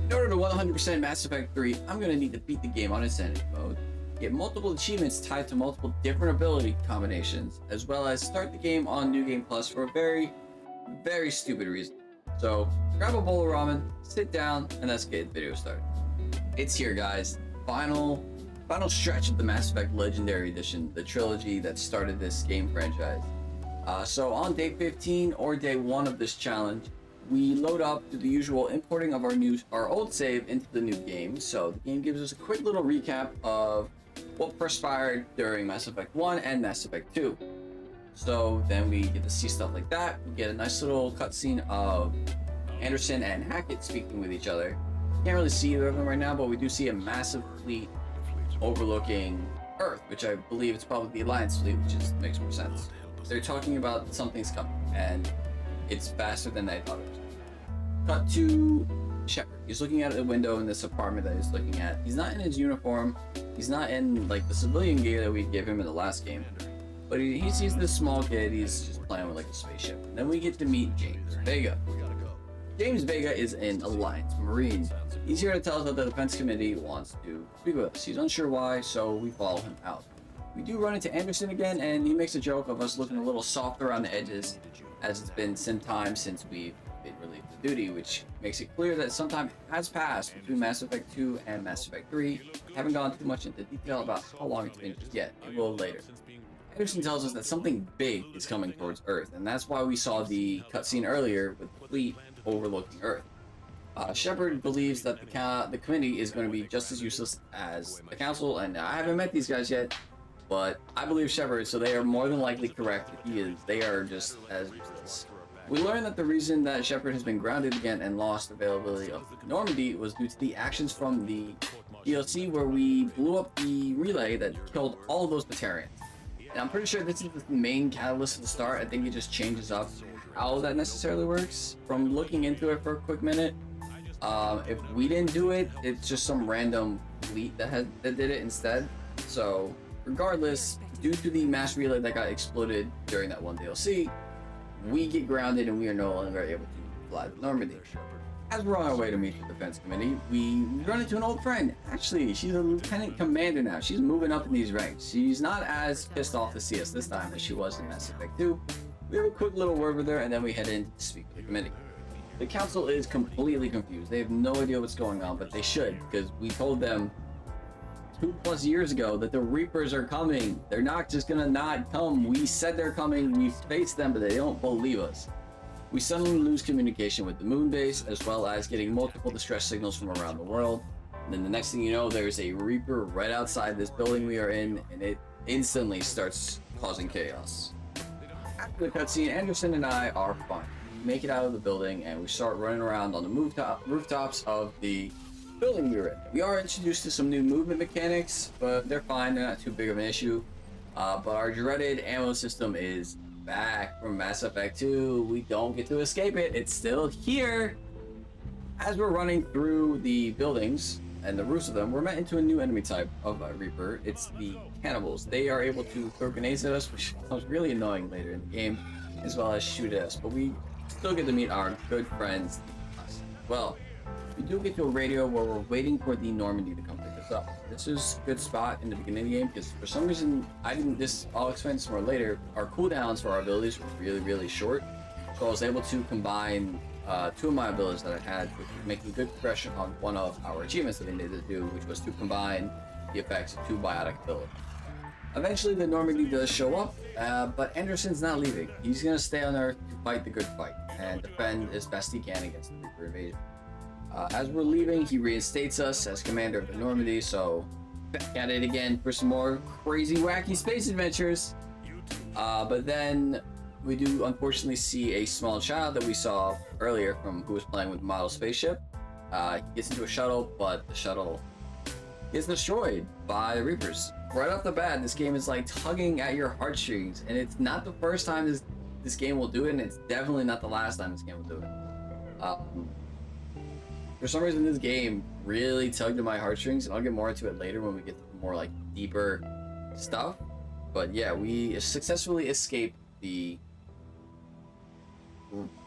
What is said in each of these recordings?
In order to 100% Mass Effect 3, I'm going to need to beat the game on Insanity mode, get multiple achievements tied to multiple different ability combinations, as well as start the game on New Game Plus for a very, very stupid reason. So, grab a bowl of ramen, sit down, and let's get the video started. It's here, guys. Final stretch of the Mass Effect Legendary Edition, the trilogy that started this game franchise. So on day 15 or day 1 of this challenge, we load up to the usual importing of our old save into the new game. So the game gives us a quick little recap of what transpired during Mass Effect 1 and Mass Effect 2. So then we get to see stuff like that. We get a nice little cutscene of Anderson and Hackett speaking with each other. Can't really see either of them right now, but we do see a massive fleet overlooking Earth, which I believe is probably the Alliance fleet, which makes more sense. They're talking about something's coming, and it's faster than they thought it was. Cut to Shepard. He's looking out the window in this apartment that he's looking at. He's not in his uniform. He's not in like the civilian gear that we gave him in the last game. But he sees this small kid. He's just playing with like a spaceship. And then we get to meet James Vega. James Vega is an Alliance Marine. He's here to tell us that the Defense Committee wants to speak with us. He's unsure why, so we follow him out. We do run into Anderson again, and he makes a joke of us looking a little softer on the edges, as it's been some time since we've been relieved of duty, which makes it clear that some time has passed between Mass Effect 2 and Mass Effect 3. Haven't gone too much into detail about how long it's been just yet. It will later. Anderson tells us that something big is coming towards Earth, and that's why we saw the cutscene earlier with the fleet overlooking Earth. Shepard believes that the committee is going to be just as useless as the council, and I haven't met these guys yet, but I believe Shepard, so they are more than likely correct. They are just as useless. We learn that the reason that Shepard has been grounded again and lost availability of Normandy was due to the actions from the DLC where we blew up the relay that killed all of those Batarians. And I'm pretty sure this is the main catalyst at the start. I think it just changes up how that necessarily works. From looking into it for a quick minute, if we didn't do it, it's just some random fleet that did it instead. So regardless, due to the mass relay that got exploded during that one DLC, we get grounded and we are no longer able to fly to Normandy. As we're on our way to meet the Defense Committee, we run into an old friend. Actually, she's a lieutenant commander now. She's moving up in these ranks. She's not as pissed off to see us this time as she was in Mass Effect 2. We have a quick little word with her, and then we head in to speak with the committee. The council is completely confused. They have no idea what's going on, but they should, because we told them 2+ years ago that the Reapers are coming. They're not just gonna not come. We said they're coming. We faced them, but they don't believe us. We suddenly lose communication with the moon base, as well as getting multiple distress signals from around the world. And then the next thing you know, there's a Reaper right outside this building we are in, and it instantly starts causing chaos. After the cutscene, Anderson and I are fine. We make it out of the building, and we start running around on the rooftops of the building we were in. We are introduced to some new movement mechanics, but they're fine. They're not too big of an issue. But our dreaded ammo system is back from Mass Effect 2. We don't get to escape it. It's still here. As we're running through the buildings and the roofs of them, we're met into a new enemy type of Reaper. It's the cannibals. They are able to throw grenades at us, which becomes really annoying later in the game, as well as shoot at us. But we still get to meet our good friends. Well, we do get to a radio where we're waiting for the Normandy to come pick us up. This is a good spot in the beginning of the game because for some reason I'll explain this more later. Our cooldowns for our abilities were really short, so I was able to combine 2 of my abilities that I had, which was making good progression on one of our achievements that we needed to do, which was to combine the effects of 2 biotic abilities. Eventually the Normandy does show up, but Anderson's not leaving. He's gonna stay on Earth to fight the good fight and defend as best he can against the Reaper invasion. As we're leaving, he reinstates us as commander of the Normandy, so back at it again for some more crazy, wacky space adventures. But then we do unfortunately see a small child that we saw earlier who was playing with the model spaceship. He gets into a shuttle, but the shuttle gets destroyed by the Reapers. Right off the bat, this game is like tugging at your heartstrings, and it's not the first time this game will do it, and it's definitely not the last time this game will do it. For some reason, this game really tugged at my heartstrings, and I'll get more into it later when we get to more like deeper stuff. But yeah, we successfully escaped the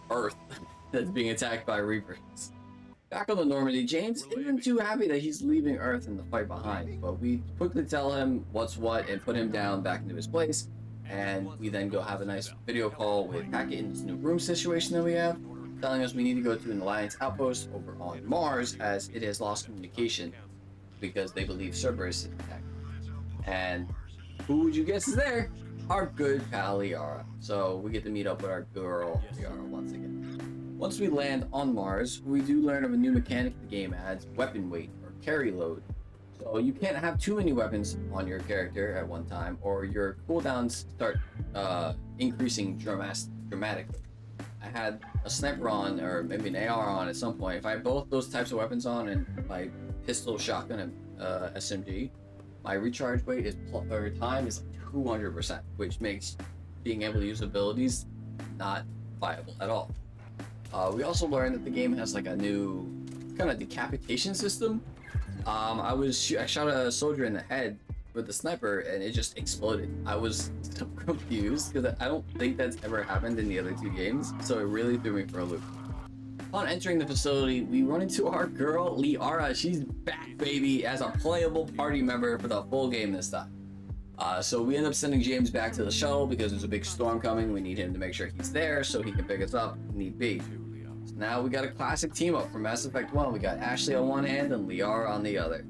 Earth that's being attacked by Reapers. Back on the Normandy, James isn't too happy that he's leaving Earth and the fight behind, but we quickly tell him what's what and put him down back into his place, and we then go have a nice video call with Hackett in this new room situation that we have, telling us we need to go to an Alliance outpost over on Mars as it has lost communication because they believe Cerberus is attacked. And who would you guess is there? Our good pal Liara. So we get to meet up with our girl Liara once again. Once we land on Mars, we do learn of a new mechanic the game adds, weapon weight or carry load. So you can't have too many weapons on your character at one time, or your cooldowns start increasing dramatically. I had a sniper on, or maybe an AR on at some point. If I had both those types of weapons on and my pistol, shotgun, and SMG, my recharge weight is time is 200%, which makes being able to use abilities not viable at all. We also learned that the game has like a new kind of decapitation system. I shot a soldier in the head with the sniper and it just exploded. I was so confused because I don't think that's ever happened in the other two games, so it really threw me for a loop. Upon entering the facility, we run into our girl Liara. She's back, baby, as a playable party member for the full game this time. So we end up sending James back to the shuttle because there's a big storm coming. We need him to make sure he's there so he can pick us up if need be. So now we got a classic team up from Mass Effect 1. We got Ashley on one hand and Liara on the other.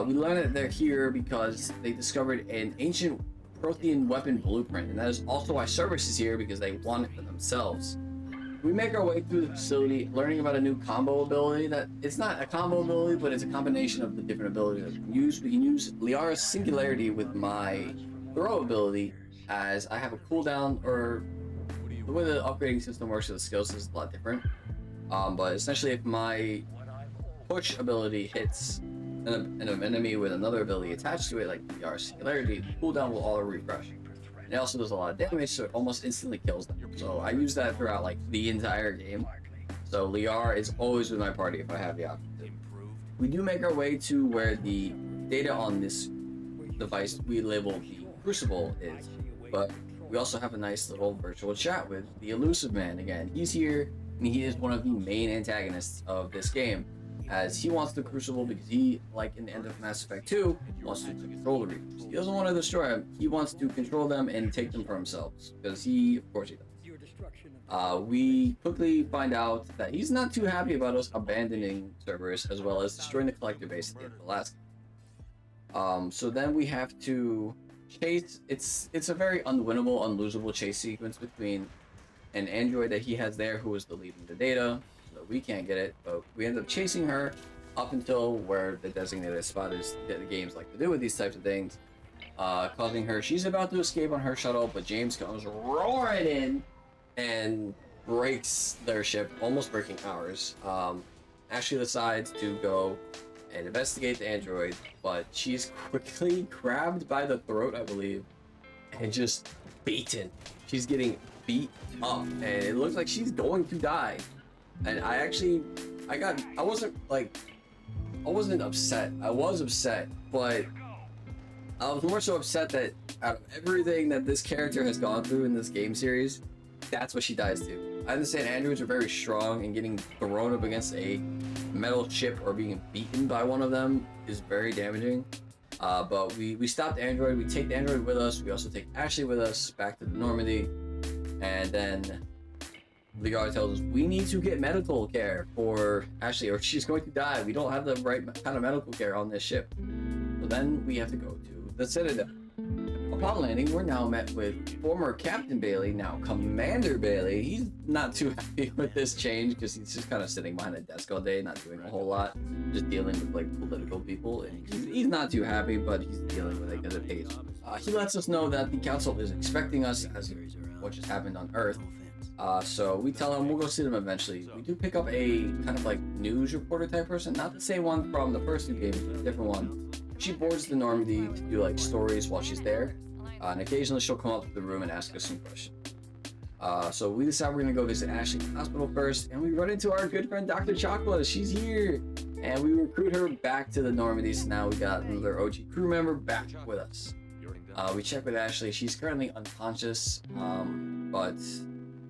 We learn that they're here because they discovered an ancient Prothean weapon blueprint, and that is also why Cerberus is here because they want it for themselves. We make our way through the facility, learning about a new combo ability that it's not a combo ability, but it's a combination of the different abilities that we can use. We can use Liara's Singularity with my throw ability, as I have a cooldown, or the way the upgrading system works with the skills is a lot different. But essentially, if my push ability hits an enemy with another ability attached to it, like Liara's Singularity, the cooldown will all refresh. It also does a lot of damage, so it almost instantly kills them. So I use that throughout like the entire game. So Liara is always with my party if I have the option to. We do make our way to where the data on this device we label the Crucible is, but we also have a nice little virtual chat with the Elusive Man again. He's here, and he is one of the main antagonists of this game, as he wants the Crucible because he, like in the end of Mass Effect 2, wants to control the Reapers. He doesn't want to destroy them, he wants to control them and take them for himself, because of course he does. We quickly find out that he's not too happy about us abandoning Cerberus, as well as destroying the Collector base at the end of the last game. So then we have to chase, it's a very unwinnable, unlosable chase sequence between an android that he has there who is deleting the data, we can't get it, but we end up chasing her up until where the designated spot is that the games like to do with these types of things, causing her, she's about to escape on her shuttle, but James comes roaring in and breaks their ship, almost breaking ours. Ashley decides to go and investigate the android, but she's quickly grabbed by the throat, I believe, and just beaten. She's getting beat up, and it looks like she's going to die. And I wasn't upset. I was upset, but I was more so upset that out of everything that this character has gone through in this game series, that's what she dies to. I understand androids are very strong, and getting thrown up against a metal ship or being beaten by one of them is very damaging. But we stopped the android, we take the android with us, we also take Ashley with us back to the Normandy, and then Liara tells us we need to get medical care for Ashley or she's going to die. We don't have the right kind of medical care on this ship. So then we have to go to the Citadel. Upon landing, we're now met with former Captain Bailey, now Commander Bailey. He's not too happy with this change because he's just kind of sitting behind a desk all day, not doing a whole lot, just dealing with like political people. And he's not too happy, but he's dealing with it because it pays. He lets us know that the council is expecting us as what just happened on Earth. So we tell him we'll go see them eventually. We do pick up a kind of like news reporter type person, not the same one from the first two games, but a different one. She boards the Normandy to do like stories while she's there, and occasionally she'll come up to the room and ask us some questions. So we decide we're gonna go visit Ashley in the hospital first, and we run into our good friend Dr. Chocolate. She's here, and we recruit her back to the Normandy. So now we got another OG crew member back with us. We check with Ashley. She's currently unconscious, but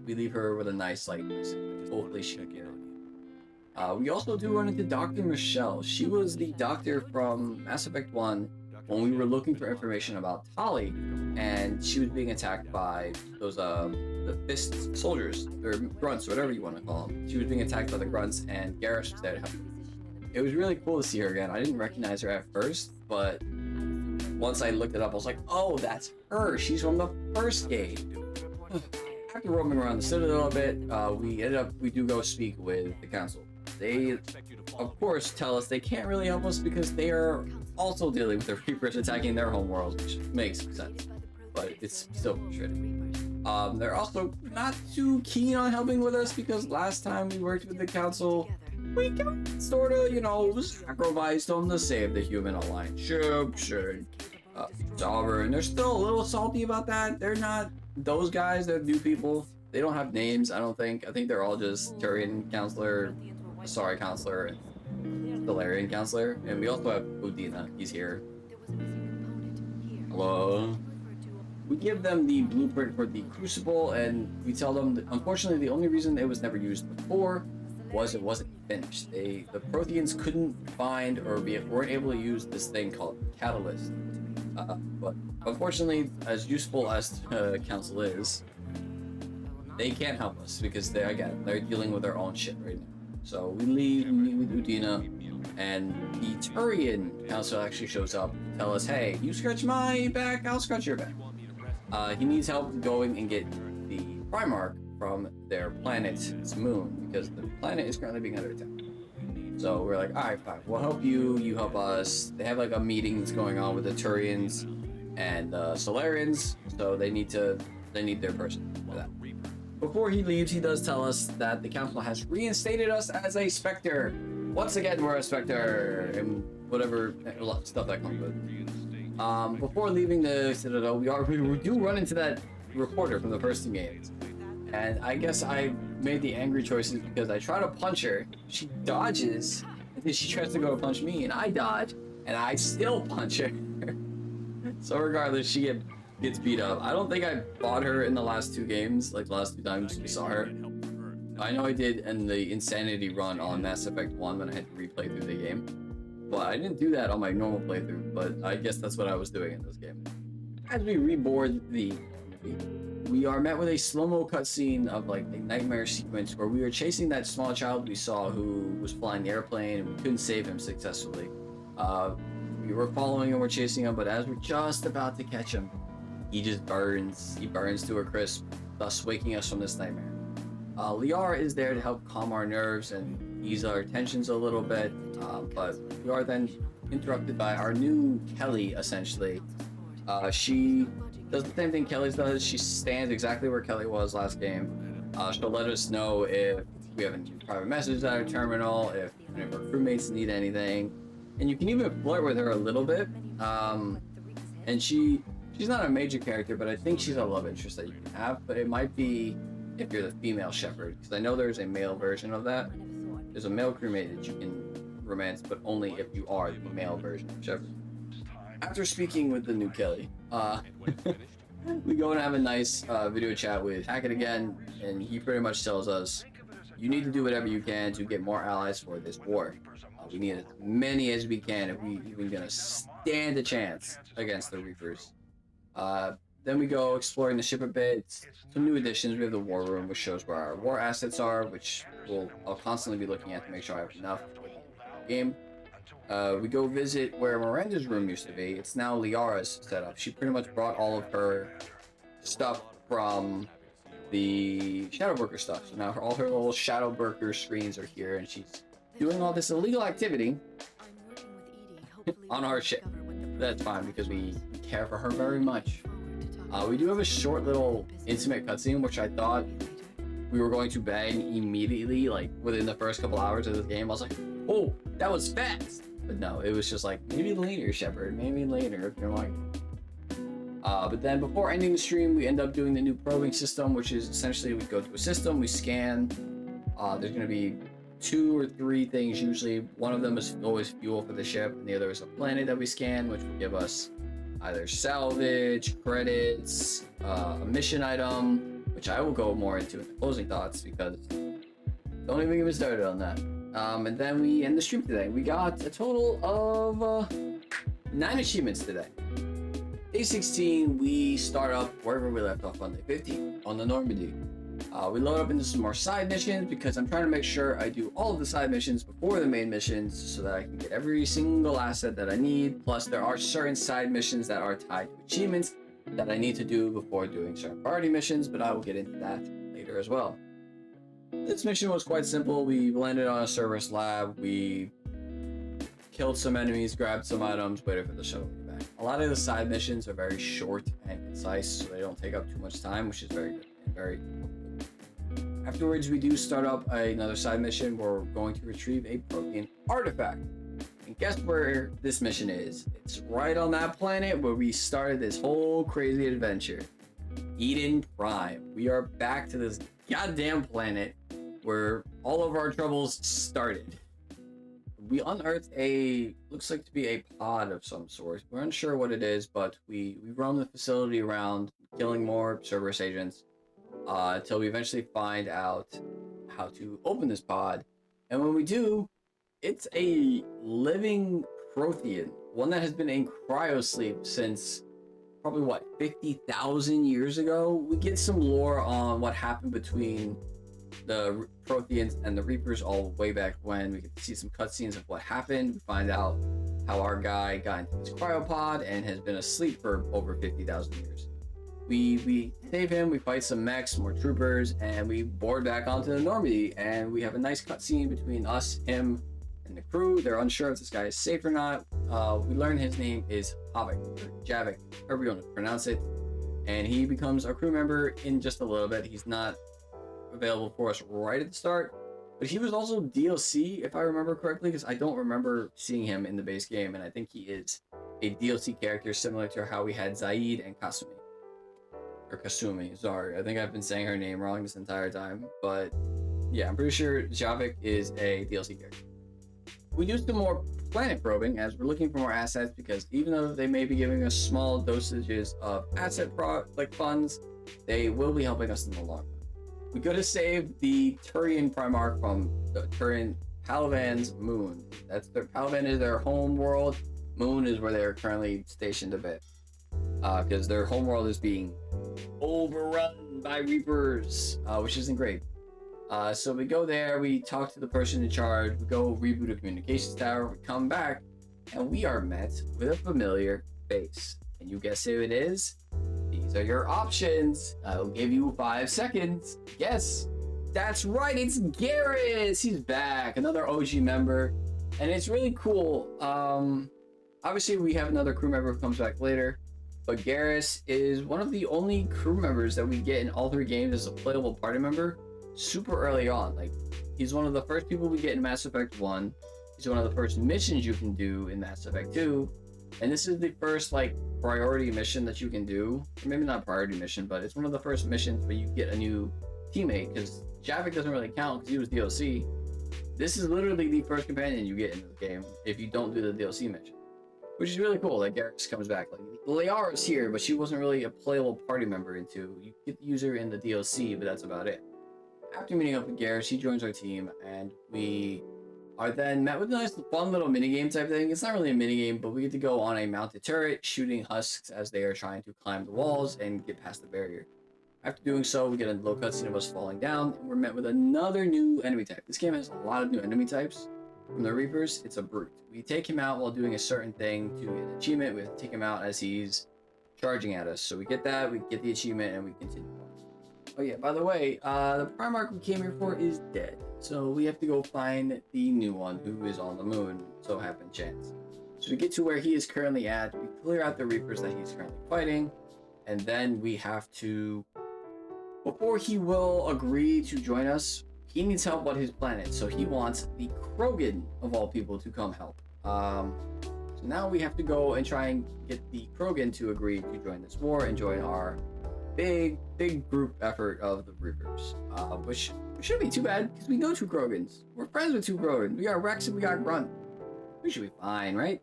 we leave her with a nice like message. Hopefully she can get on. We also do run into Dr. Michelle. She was the doctor from Mass Effect 1 when we were looking for information about Tali, and she was being attacked by those the fist soldiers or grunts, whatever you want to call them. She was being attacked by the grunts, and Garrus was there to help. It was really cool to see her again. I didn't recognize her at first, but once I looked it up, I was like, oh, that's her. She's from the first game. After roaming around the citadel a bit, we do go speak with the council. They, of course, tell us they can't really help us because they are also dealing with the Reapers attacking their home world, which makes sense, but it's still frustrating. They're also not too keen on helping with us because last time we worked with the council, we sort of, sacrificed them to save the human alliance ships and Dauber, and they're still a little salty about that. They're not those guys, they're new people. They don't have names, I don't think. I think they're all just Turian Counselor, Asari Counselor, and Solarian Counselor. And we also have Udina, he's here. Hello. We give them the blueprint for the Crucible, and we tell them that, unfortunately, the only reason it was never used before was it wasn't finished. The Protheans couldn't find or weren't able to use this thing called Catalyst. But unfortunately, as useful as Council is, they can't help us because they're dealing with their own shit right now. So we leave, we meet with Udina, and the Turian Council actually shows up to tell us, hey, you scratch my back, I'll scratch your back. He needs help going and get the Primarch from their planet's moon because the planet is currently being under attack. So we're like, all right, fine, we'll help you, you help us. They have like a meeting that's going on with the Turians and Solarians, so they need their person for that. Before he leaves, he does tell us that the council has reinstated us as a Spectre. Once again, we're a Spectre, and whatever stuff that comes with. Before leaving the Citadel, we do run into that reporter from the first two games. And I guess I made the angry choices because I try to punch her, she dodges, and then she tries to go punch me, and I dodge, and I still punch her. So regardless, she gets beat up. I don't think I fought her in the last two games, like the last two times we saw her. I know I did in the Insanity run on Mass Effect 1 when I had to replay through the game. But I didn't do that on my normal playthrough, but I guess that's what I was doing in this game. As we reboard the movie, we are met with a slow-mo cutscene of like a nightmare sequence where we were chasing that small child we saw who was flying the airplane and we couldn't save him successfully. We were following him, we're chasing him, but as we're just about to catch him, he just burns. He burns to a crisp, thus waking us from this nightmare. Liara is there to help calm our nerves and ease our tensions a little bit, but we are then interrupted by our new Kelly, essentially. She does the same thing Kelly does. She stands exactly where Kelly was last game. She'll let us know if we have any private messages at our terminal, if any of our crewmates need anything. And you can even flirt with her a little bit. And she's not a major character, but I think she's a love interest that you can have. But it might be if you're the female shepherd, because I know there's a male version of that. There's a male crewmate that you can romance, but only if you are the male version of shepherd. After speaking with the new Kelly, we go and have a nice video chat with Hackett again, and he pretty much tells us, you need to do whatever you can to get more allies for this war. We need as many as we can if we even gonna stand a chance against the Reapers. Then we go exploring the ship a bit. Some new additions. We have the war room, which shows where our war assets are, which I'll constantly be looking at to make sure I have enough for the game. We go visit where Miranda's room used to be. It's now Liara's setup. She pretty much brought all of her stuff from the Shadowbroker stuff. So now all her little Shadowbroker screens are here, and she's doing all this illegal activity on our ship. That's fine because we care for her very much. We do have a short little intimate cutscene, which I thought we were going to bang immediately, like within the first couple hours of this game. I was like, oh, that was fast. But no, it was just like, maybe later, Shepard, maybe later, if you're like. But then before ending the stream, we end up doing the new probing system, which is essentially we go to a system, we scan. There's going to be 2 or 3 things usually. One of them is always fuel for the ship, and the other is a planet that we scan, which will give us either salvage, credits, a mission item, which I will go more into in the closing thoughts because don't even get me started on that. And then we end the stream today. We got a total of 9 achievements today. Day 16, we start up wherever we left off on day 15, on the Normandy. We load up into some more side missions because I'm trying to make sure I do all of the side missions before the main missions so that I can get every single asset that I need. Plus, there are certain side missions that are tied to achievements that I need to do before doing certain priority missions, but I will get into that later as well. This mission was quite simple. We landed on a Cerberus lab, we killed some enemies, grabbed some items, waited for the shuttle to get back. A lot of the side missions are very short and concise, so they don't take up too much time, which is very good and very Afterwards, we do start up another side mission where we're going to retrieve a protein artifact. And guess where this mission is? It's right on that planet where we started this whole crazy adventure. Eden Prime. We are back to this goddamn planet where all of our troubles started. We unearthed looks like to be a pod of some sort. We're unsure what it is, but we roam the facility around, killing more Cerberus agents. Until we eventually find out how to open this pod. And when we do, it's a living Prothean, one that has been in cryosleep since probably 50,000 years ago. We get some lore on what happened between the Protheans and the Reapers all way back when. We get to see some cutscenes of what happened. We find out how our guy got into his cryopod and has been asleep for over 50,000 years. We save him, we fight some mechs, more troopers, and we board back onto the Normandy, and we have a nice cutscene between us, him, and the crew. They're unsure if this guy is safe or not. We learn his name is Havik, or Javik, however you want to pronounce it, and he becomes a crew member in just a little bit. He's not available for us right at the start, but he was also DLC, if I remember correctly, because I don't remember seeing him in the base game, and I think he is a DLC character similar to how we had Zaid and Kasumi. Or Kasumi, sorry. I think I've been saying her name wrong this entire time. But yeah, I'm pretty sure Javik is a DLC character. We do some more planet probing as we're looking for more assets because even though they may be giving us small dosages of asset funds, they will be helping us in the long run. We go to save the Turian Primarch from the Turian Palavan's moon. Palavan is their home world. Moon is where they're currently stationed a bit. Because their homeworld is being overrun by Reapers, which isn't great. So we go there, we talk to the person in charge, we go reboot a communications tower, we come back, and we are met with a familiar face. Can you guess who it is? These are your options. I'll give you 5 seconds. Guess. That's right, it's Garrus! He's back, another OG member, and it's really cool. Obviously, we have another crew member who comes back later. But Garrus is one of the only crew members that we get in all 3 games as a playable party member super early on. Like, he's one of the first people we get in Mass Effect 1. He's one of the first missions you can do in Mass Effect 2. And this is the first, priority mission that you can do. Or maybe not priority mission, but it's one of the first missions where you get a new teammate. Because Javik doesn't really count because he was DLC. This is literally the first companion you get in the game if you don't do the DLC mission. Which is really cool that Garrus comes back. Liara's here, but she wasn't really a playable party member in 2. You get to use her in the DLC, but that's about it. After meeting up with Garrus, he joins our team, and we are then met with a nice fun little minigame type thing. It's not really a minigame, but we get to go on a mounted turret, shooting husks as they are trying to climb the walls and get past the barrier. After doing so, we get a little cutscene of us falling down, and we're met with another new enemy type. This game has a lot of new enemy types. From the Reapers, it's a brute. We take him out while doing a certain thing to get an achievement. We have to take him out as he's charging at us. So we get that, we get the achievement, and we continue on. Oh yeah, by the way, the Primarch we came here for is dead. So we have to go find the new one who is on the moon, so happen chance. So we get to where he is currently at, we clear out the Reapers that he's currently fighting, and then we have to, before he will agree to join us, he needs help on his planet, so he wants the Krogan, of all people, to come help. So now we have to go and try and get the Krogan to agree to join this war and join our big group effort of the Reapers. Which shouldn't be too bad, because we know 2 Krogans. We're friends with 2 Krogans. We got Rex and we got Grunt. We should be fine, right?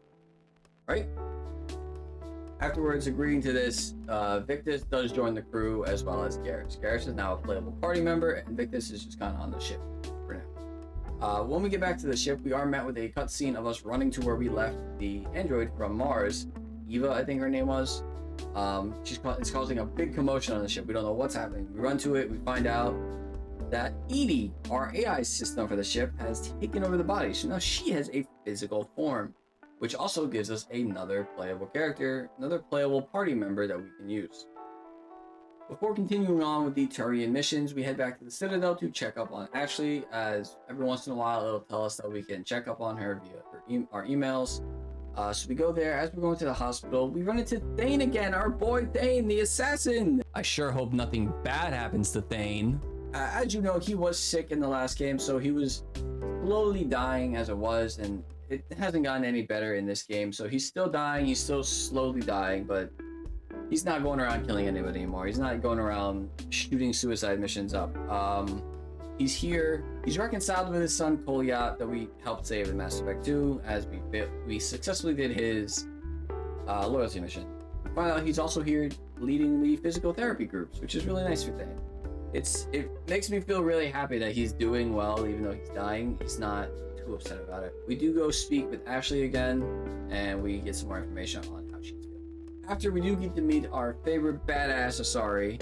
Right? Afterwards, agreeing to this, Victus does join the crew as well as Garrus. Garrus is now a playable party member, and Victus is just kind of on the ship for now. When we get back to the ship, we are met with a cutscene of us running to where we left the android from Mars. Eva, I think her name was. It's causing a big commotion on the ship. We don't know what's happening. We run to it, we find out that Edie, our AI system for the ship, has taken over the body. So now she has a physical form, which also gives us another playable character, another playable party member that we can use. Before continuing on with the Turian missions, we head back to the Citadel to check up on Ashley, as every once in a while it'll tell us that we can check up on her via our emails. So we go there. As we're going to the hospital, we run into Thane again, our boy Thane, the assassin. I sure hope nothing bad happens to Thane. As you know, he was sick in the last game, so he was slowly dying as it was, and it hasn't gotten any better in this game. So he's still dying, he's still slowly dying, but he's not going around killing anybody anymore. He's not going around shooting suicide missions up. He's here. He's reconciled with his son Kolyat that we helped save in Mass Effect 2 as we successfully did his loyalty mission. We find out he's also here leading the physical therapy groups, which is really nice for Thane. It makes me feel really happy that he's doing well, even though he's dying. He's not too upset about it. We do go speak with Ashley again, and we get some more information on how she's feeling. After we do get to meet our favorite badass Asari,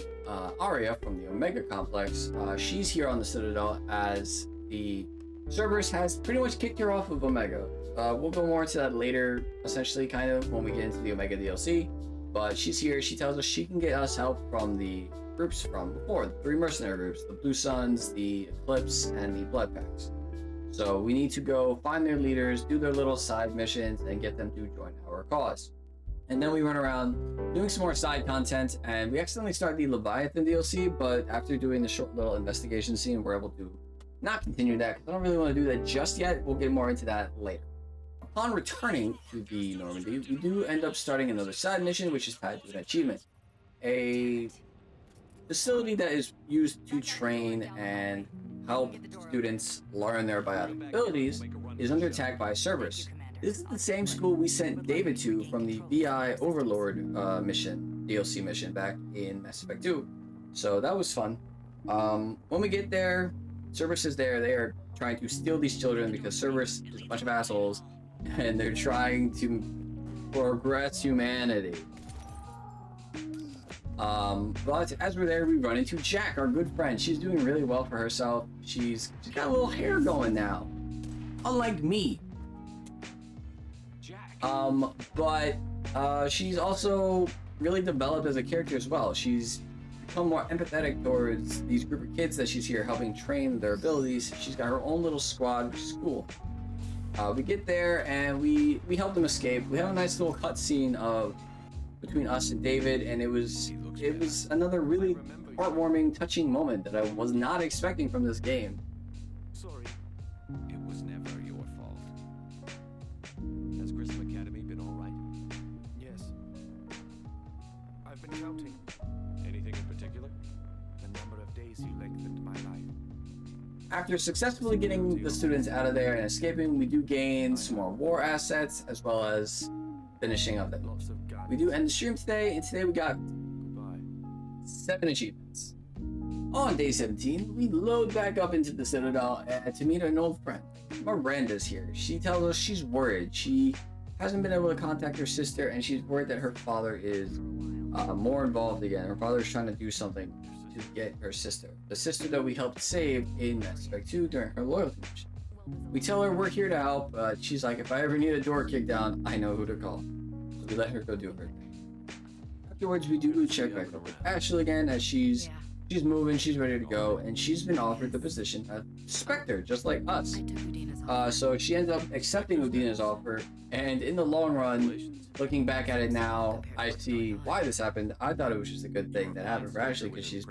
Aria from the Omega Complex. She's here on the Citadel as the Cerberus has pretty much kicked her off of Omega. We'll go more into that later, essentially, kind of, when we get into the Omega DLC. But she's here. She tells us she can get us help from the groups from before, the 3 mercenary groups, the Blue Suns, the Eclipse, and the Blood Packs. So we need to go find their leaders, do their little side missions, and get them to join our cause. And then we run around doing some more side content, and we accidentally start the Leviathan DLC, but after doing the short little investigation scene, we're able to not continue that, because I don't really want to do that just yet. We'll get more into that later. Upon returning to the Normandy, we do end up starting another side mission, which is tied to an achievement. A facility that is used to train and help students learn their biotic abilities is under attack by Cerberus. This is the same school we sent David to from the VI Overlord DLC mission back in Mass Effect 2. So that was fun. When we get there, Cerberus is there. They are trying to steal these children because Cerberus is a bunch of assholes and they're trying to progress humanity. But as we're there, we run into Jack, our good friend. She's doing really well for herself. She's got a little hair going now, unlike me. But she's also really developed as a character as well. She's become more empathetic towards these group of kids that she's here helping train their abilities. She's got her own little squad, which is cool. We get there and we help them escape. We have a nice little cutscene of between us and David, and it was another really heartwarming, touching moment that I was not expecting from this game. Sorry, it was never your fault. Has Grissom Academy been all right? Yes. I've been counting. Anything in particular? The number of days you lengthened my life. After successfully getting the students out of there and escaping, we do gain some more war assets as well as finishing up that. We do end the stream today, and today we got 7 achievements. On day 17, we load back up into the Citadel to meet an old friend. Miranda's here. She tells us she's worried. She hasn't been able to contact her sister, and she's worried that her father is more involved again. Her father's trying to do something to get her sister. The sister that we helped save in Mass Effect 2 during her loyalty mission. We tell her we're here to help, but she's like, if I ever need a door kicked down, I know who to call. So we let her go do her thing. Afterwards, we do check back over with Ashley again as she's moving, she's ready to go, and she's been offered the position of Spectre, just like us. So she ends up accepting Udina's offer, and in the long run, looking back at it now, I see why this happened. I thought it was just a good thing that happened for Ashley because she's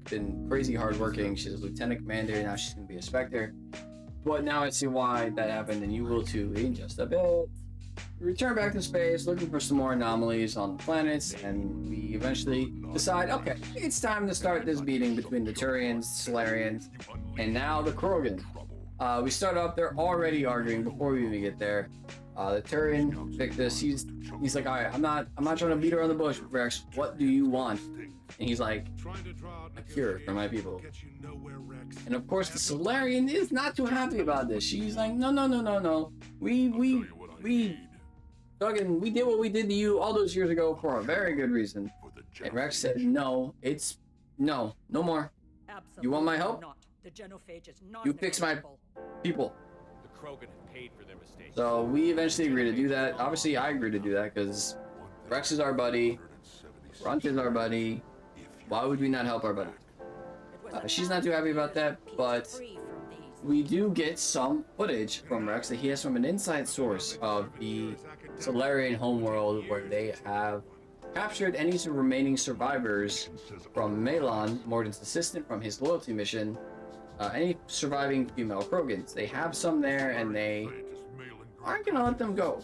been crazy hardworking. She's a lieutenant commander, and now she's going to be a Spectre. But now I see why that happened, and you will too in just a bit. We return back to space, looking for some more anomalies on the planets, and we eventually decide, okay, it's time to start this meeting between the Turians, Solarians, and now the Krogan. We start off, they're already arguing before we even get there. The Turian, Victus, he's like, all right, I'm not trying to beat around the bush, Rex. What do you want? And he's like, a cure for my people. And of course, the Solarian is not too happy about this. She's like, no. We did what we did to you all those years ago for a very good reason. And Rex said, no more. You want my help? Not. The genophage is not You fix my people. The Krogan have paid for their mistakes. So we eventually agreed to do that. Obviously, I agreed to do that because Rex is our buddy. Runt is our buddy. Why would we not help our buddy? She's not too happy about that, but we do get some footage from Rex that he has from an inside source of the Solarian homeworld where they have captured any remaining survivors from Malon, Morden's assistant, from his loyalty mission. Any surviving female Krogans. They have some there and they aren't gonna let them go.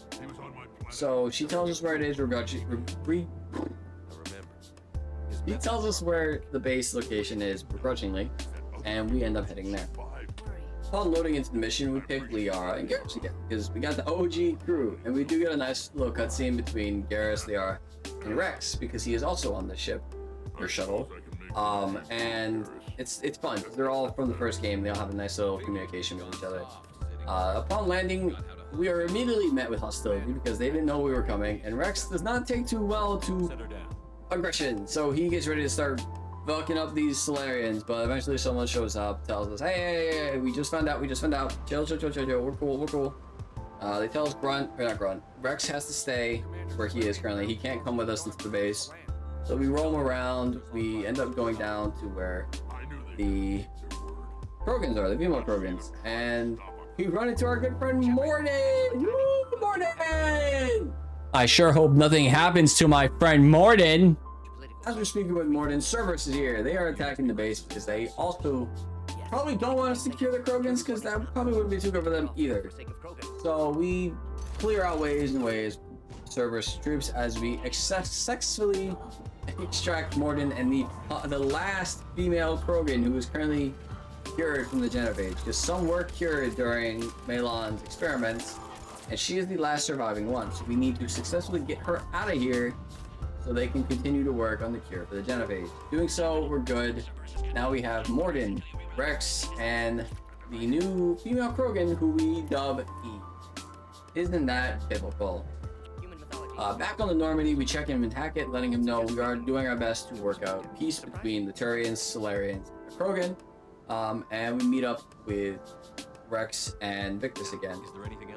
So she tells us where it is. He tells us where the base location is begrudgingly, and we end up heading there. Upon loading into the mission, we pick Liara and Garrus again, because we got the OG crew, and we do get a nice little cutscene between Garrus, Liara, and Rex, because he is also on the ship, or shuttle. And it's fun, because they're all from the first game. They all have a nice little communication with each other. Upon landing, we are immediately met with hostility, because they didn't know we were coming, and Rex does not take too well to aggression, so he gets ready to start fucking up these Solarians, but eventually someone shows up, tells us, hey, we just found out, chill, we're cool. They tell us Rex has to stay where he is currently. He can't come with us into the base, so we roam around. We end up going down to where the Krogans are, the female Krogans, and we run into our good friend Morden. Woo, Morden! I sure hope nothing happens to my friend Morden. As we're speaking with Morden, Cerberus is here. They are attacking the base because they also probably don't want to secure the Krogans, because that probably wouldn't be too good for them either. So we clear out ways and ways Cerberus troops as we successfully extract Morden and the last female Krogan who is currently cured from the genophage, because some were cured during Malon's experiments, and she is the last surviving one. So we need to successfully get her out of here so they can continue to work on the cure for the genophage. Doing so, we're good. Now we have Morden, Rex, and the new female Krogan who we dub E. Isn't that biblical? Back on the Normandy, we check in with Hackett, letting him know we are doing our best to work out peace between the Turians, Solarians, and the Krogan. And we meet up with Rex and Victus again. Is there anything else?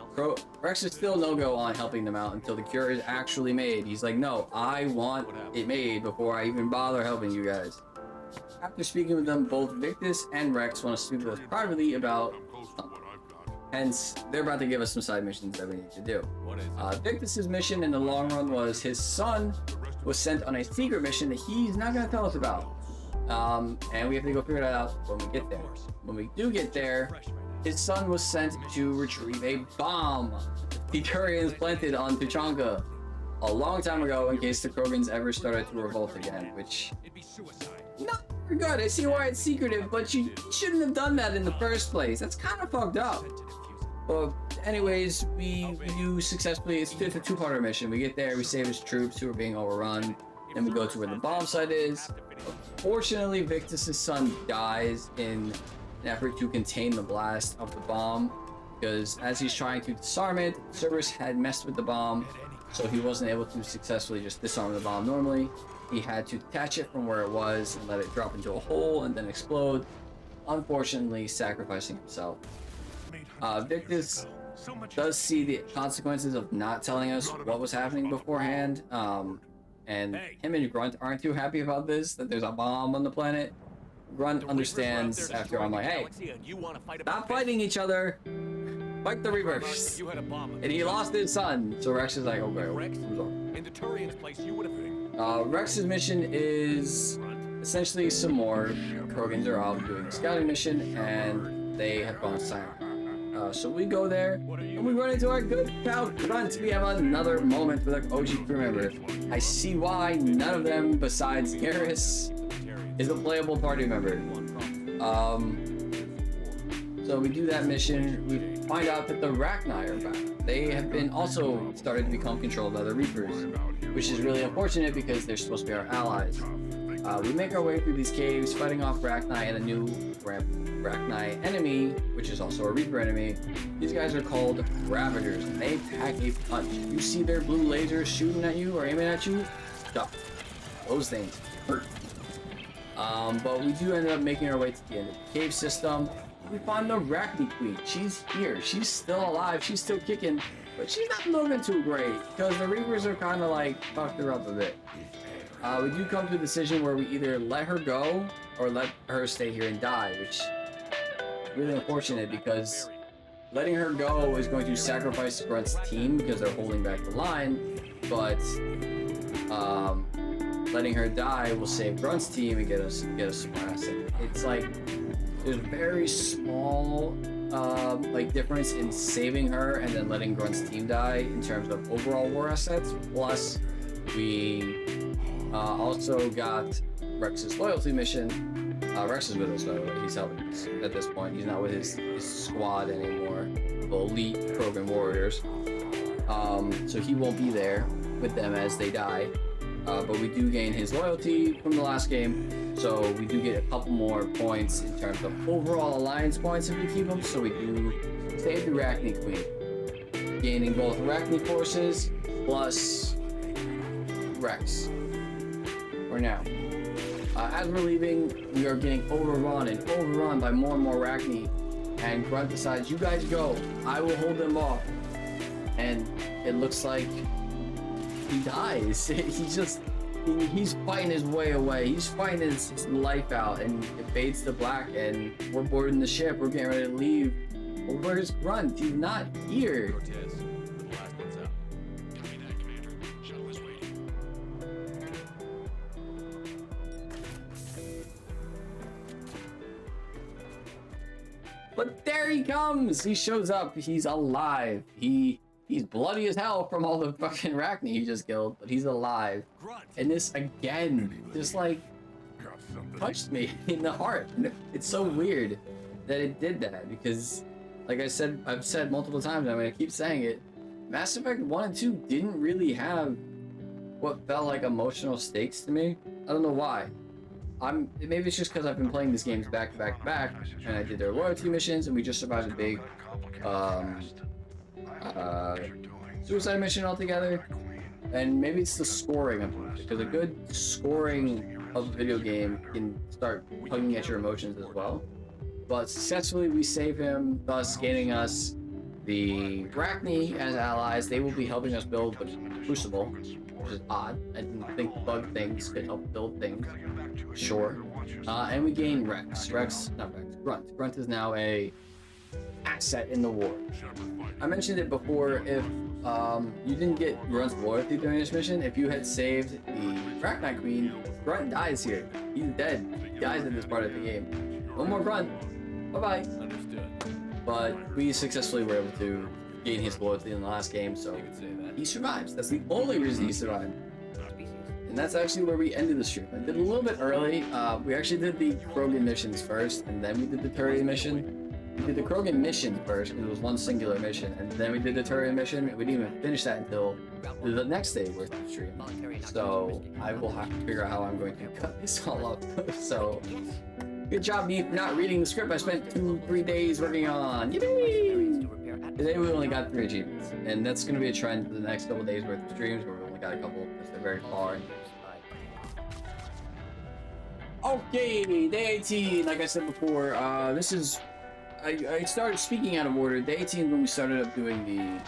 Rex is still no-go on helping them out until the cure is actually made. He's like, no, I want it made before I even bother helping you guys. After speaking with them, both Victus and Rex want to speak with us privately about something. Hence, they're about to give us some side missions that we need to do. Victus's mission in the long run was his son was sent on a secret mission that he's not going to tell us about. And we have to go figure that out when we get there. When we do get there, his son was sent to retrieve a bomb the Turians planted on Tuchanka a long time ago in case the Krogans ever started to revolt again, which not very good. I see why it's secretive, but you shouldn't have done that in the first place. That's kind of fucked up. But anyways, we do successfully, it's a two-parter mission. We get there, we save his troops who are being overrun, then we go to where the bomb site is. Fortunately, Victus's son dies in an effort to contain the blast of the bomb, because as he's trying to disarm it, Cerberus had messed with the bomb, so he wasn't able to successfully just disarm the bomb normally. He had to detach it from where it was and let it drop into a hole and then explode, unfortunately sacrificing himself. Victus does see the consequences of not telling us what was happening beforehand, and him and Grunt aren't too happy about this, that there's a bomb on the planet. Grunt understands after I'm like, hey, stop fighting each other, fight the Reavers. And he lost his son, so Rex is like, okay, Rex's mission is essentially some more Krogans are out doing a scouting mission, and they have gone silent. So we go there, and we run into our good pal Grunt. We have another moment with our OG crew member. I see why none of them, besides Garrus, is a playable party member. So we do that mission. We find out that the Rachni are back. they have been also started to become controlled by the Reapers, which is really unfortunate because they're supposed to be our allies. We make our way through these caves, fighting off Rachni and a new Rachni enemy, which is also a Reaper enemy. These guys are called Ravagers, and they pack a punch. You see their blue lasers shooting at you or aiming at you? Duck. Those things hurt. But we do end up making our way to the end of the cave system. We find the Rachni Queen. She's here. She's still alive. She's still kicking, but she's not looking too great because the Reapers are kind of like fucked her up a bit. We do come to a decision where we either let her go or let her stay here and die, which is really unfortunate because letting her go is going to sacrifice Grunt's team because they're holding back the line, but letting her die will save Grunt's team and get us some more assets. It's like there's a very small like difference in saving her and then letting Grunt's team die in terms of overall war assets. Plus, we also got Rex's loyalty mission. Rex is with us, so he's helping us at this point. He's not with his squad anymore, the elite Krogan warriors. So he won't be there with them as they die. But we do gain his loyalty from the last game, so we do get a couple more points in terms of overall alliance points if we keep them. So we do save the Rachni Queen, gaining both Rachni forces plus Rex. For now. As we're leaving, we are getting overrun by more and more Rachni, and Grunt decides, you guys go, I will hold them off. And it looks like he dies. He's fighting his way away. He's fighting his life out, and it fades to black, and we're boarding the ship. We're getting ready to leave. Well, where's Grunt? He's not here. But there he comes! He shows up. He's alive. He's bloody as hell from all the fucking Rachni he just killed, but he's alive. And this again, just like touched me in the heart. And it's so weird that it did that because, like I've said multiple times, I'm gonna keep saying it. Mass Effect 1 and 2 didn't really have what felt like emotional stakes to me. I don't know why. Maybe it's just because I've been playing these games back to back to back, and I did their loyalty missions, and we just survived a big suicide mission altogether. And maybe it's the scoring of it, because a good scoring of a video game can start tugging at your emotions as well. But successfully, we save him, thus gaining us the Rachni as allies. They will be helping us build the Crucible, which is odd. I didn't think bug things could help build things. Sure. And we gain Grunt. Grunt is now a asset in the war. I mentioned it before, if you didn't get Grunt's loyalty during this mission, if you had saved the Rachni Queen, Grunt dies here. He's dead. He dies in this part of the game. No more Grunt. Bye-bye. Understood. But we successfully were able to gain his loyalty in the last game, so he survives. That's the only reason he survived. And that's actually where we ended the stream. I did a little bit early. We actually did the Krogan missions first, and then we did the Turian mission. We did the Krogan mission first, because it was one singular mission, and then we did the Turian mission. We didn't even finish that until the next day worth of stream. So I will have to figure out how I'm going to cut this all up. So good job me not reading the script I spent 2-3 days working on. Yippee! Today we only got 3 achievements, and that's going to be a trend for the next couple days worth of streams where we only got a couple because they're very far. Okay, day 18, like I said before, this is, I started speaking out of order. Day 18 is when we started up doing the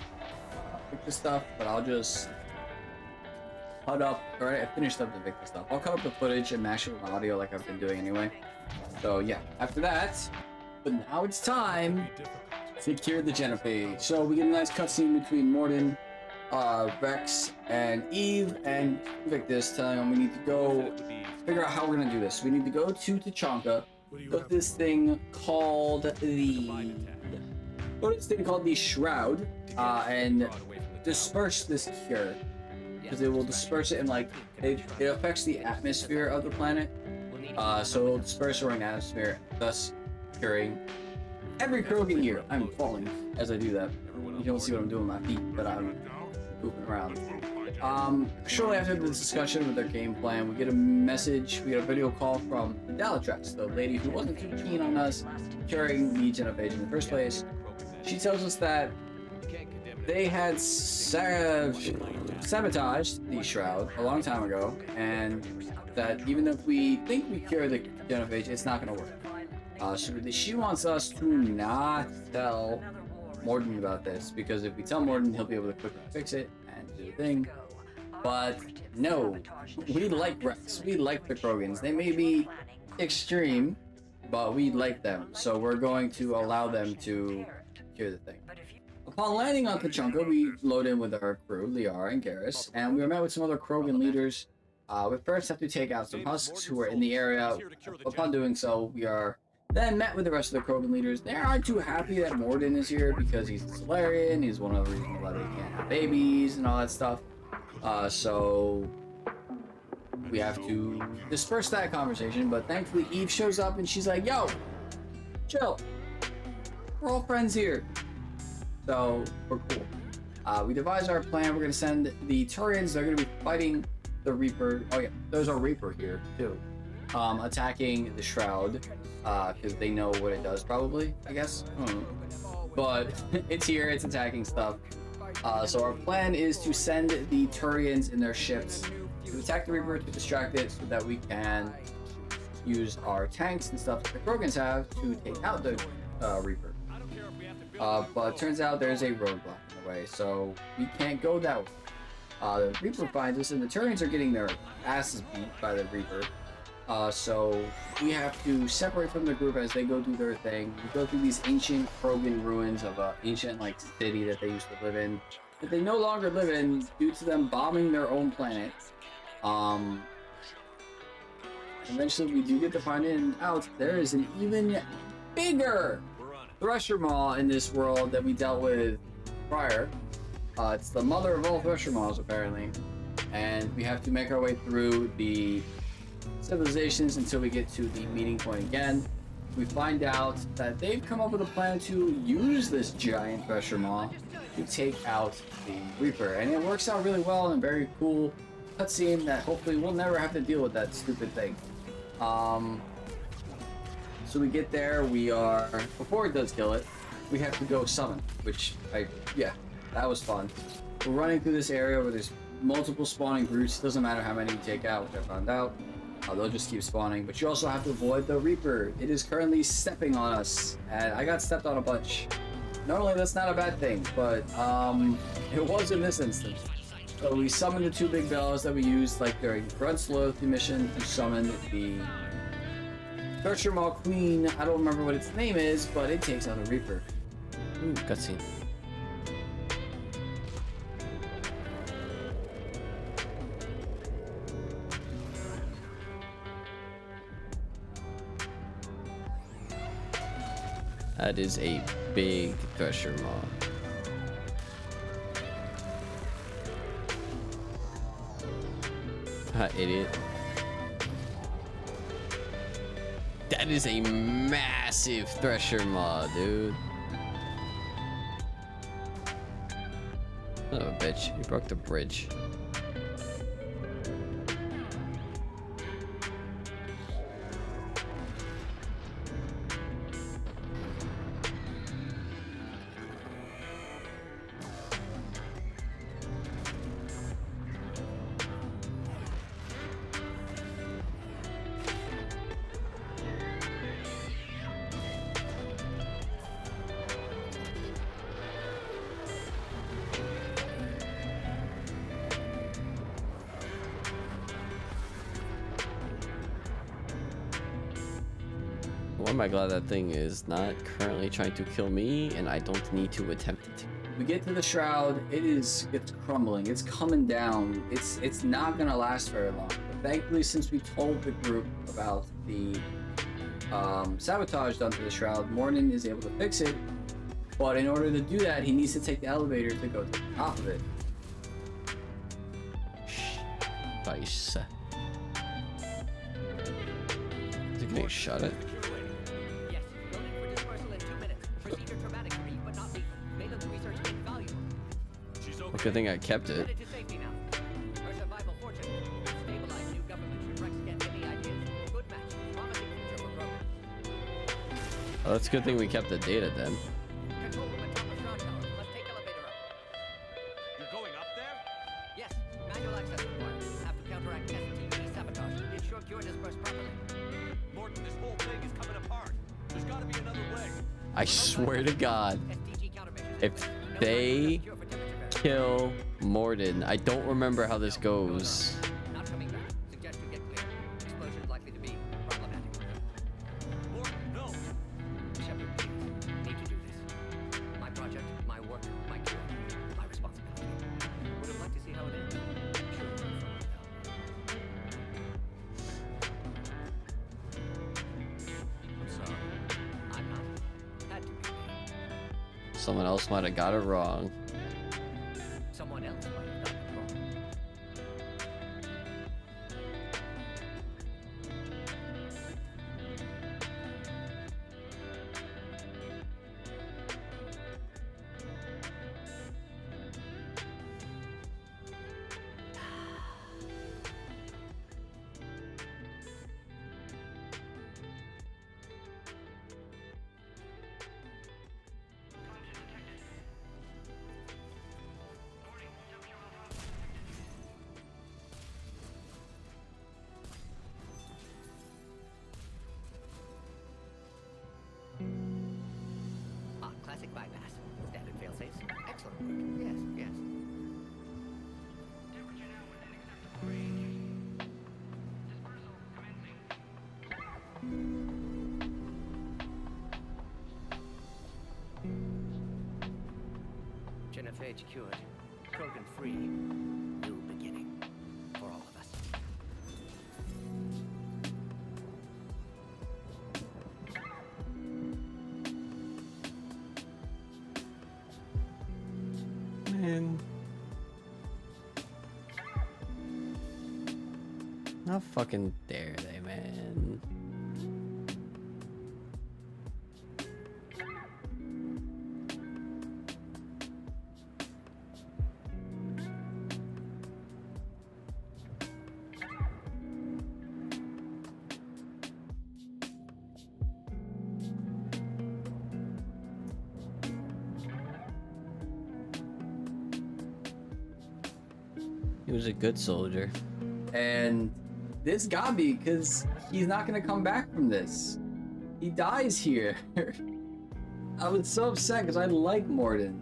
Victor stuff, but I'll just cut up, alright, I finished up the Victor stuff. I'll cut up the footage and mash it with audio like I've been doing anyway. So yeah, after that, but now it's time to secure the Genophage. So we get a nice cutscene between Mordin, Rex, and Eve, and Victus telling them we need to go figure out how we're gonna do this. We need to go to Tachanka, go to this thing called the Shroud, and disperse this cure. Because it will disperse it in like, it affects the atmosphere of the planet. So it'll disperse around the atmosphere, thus curing every Krogan here. I'm falling as I do that. You don't see what I'm doing with my feet, but I'm moving around. Shortly after the discussion with their game plan, we get a message, we get a video call from the Dalatrax, the lady who wasn't too keen on us carrying the genophage in the first place. She tells us that they had sabotaged the shroud a long time ago, and that even if we think we cure the genophage, it's not going to work. She wants us to not tell Morden about this, because if we tell Morden, he'll be able to quickly fix it and do the thing. But no, we like Rex. We like the Krogans. They may be extreme, but we like them. So we're going to allow them to cure the thing. Upon landing on Pachanka, we load in with our crew, Liara and Garrus, and we were met with some other Krogan leaders. We first have to take out some husks who are in the area. Upon doing so, we are then met with the rest of the Krogan leaders. They aren't too happy that Morden is here because he's a Solarian. He's one of the reasons why they can't have babies and all that stuff. So we have to disperse that conversation, but thankfully Eve shows up and she's like, yo, chill. We're all friends here. So we're cool. We devise our plan. We're going to send the Turians. They're going to be fighting the Reaper. Oh yeah, there's a Reaper here too. Attacking the Shroud. Because they know what it does probably, I guess. But it's here, it's attacking stuff. So our plan is to send the Turians in their ships to attack the Reaper, to distract it, so that we can use our tanks and stuff that the Krogans have to take out the Reaper. But it turns out there's a roadblock in the way, so we can't go that way. The Reaper finds us, and the Turians are getting their asses beat by the Reaper. So we have to separate from the group as they go do their thing. We go through these ancient Krogan ruins of an ancient city that they used to live in, that they no longer live in due to them bombing their own planet. Eventually we do get to find out there is an even bigger Thresher Maw in this world that we dealt with prior. It's the mother of all Thresher Maws apparently, and we have to make our way through the civilizations until we get to the meeting point again. We find out that they've come up with a plan to use this giant Thresher Maw to take out the Reaper, and it works out really well and very cool cutscene that hopefully we'll never have to deal with that stupid thing. So we get there, before it does kill it, we have to go summon, that was fun. We're running through this area where there's multiple spawning brutes. Doesn't matter how many you take out, which I found out. They'll just keep spawning, but you also have to avoid the Reaper. It is currently stepping on us, and I got stepped on a bunch. Normally that's not a bad thing, but it was in this instance. So we summoned the two big bells that we used during Grunt's loyalty mission to summon the Thresher Maw Queen. I don't remember what its name is, but it takes out a Reaper. Ooh, cutscene. That is a big Thresher Maw. Idiot. That is a massive Thresher Maw, dude. Oh, bitch. You broke the bridge. Why am I glad that thing is not currently trying to kill me and I don't need to attempt it. We get to the Shroud, it's crumbling, it's coming down, it's not gonna last very long. But thankfully, since we told the group about the sabotage done to the Shroud, Morden is able to fix it, but in order to do that, he needs to take the elevator to go to the top of it. Vice. Is it getting shot at? Yes, loading for dispersal in 2 minutes. Good thing I kept it. Headed to safety now. Her survival fortune. Stabilize new government. Should Rex get any ideas? Good match. Promising future for progress. Oh, that's a good thing we kept the data then. Control room at top of Shroud Tower. Let's take elevator up. You're going up there? Yes. Manual access required. Have to counteract STG sabotage. Ensure cure dispersed properly. Morton, this whole thing is coming apart. There's got to be another way. I swear to God, STG countermeasures. if No they cure for temperature variation. kill Morden, I don't remember how this goes. Not coming back. Suggest you get clear. Explosion likely to be problematic. Morton, no. Shepard, please. Need to do this. My project, my work, my cure, my responsibility. Would have liked to see how it ends. Sure, no fun without me. I'm sorry. I'm not. Had to be me. Someone else might have got it wrong. Someone else might have gotten it wrong. Ah, classic bypass. Standard failsafes. Excellent work. Yes, yes. Genophage cured. Krogan free. New beginning. For all of us. Man. How fucking dare they, man? He was a good soldier. And this got me because he's not gonna come back from this. He dies here. I was so upset because I like Morden.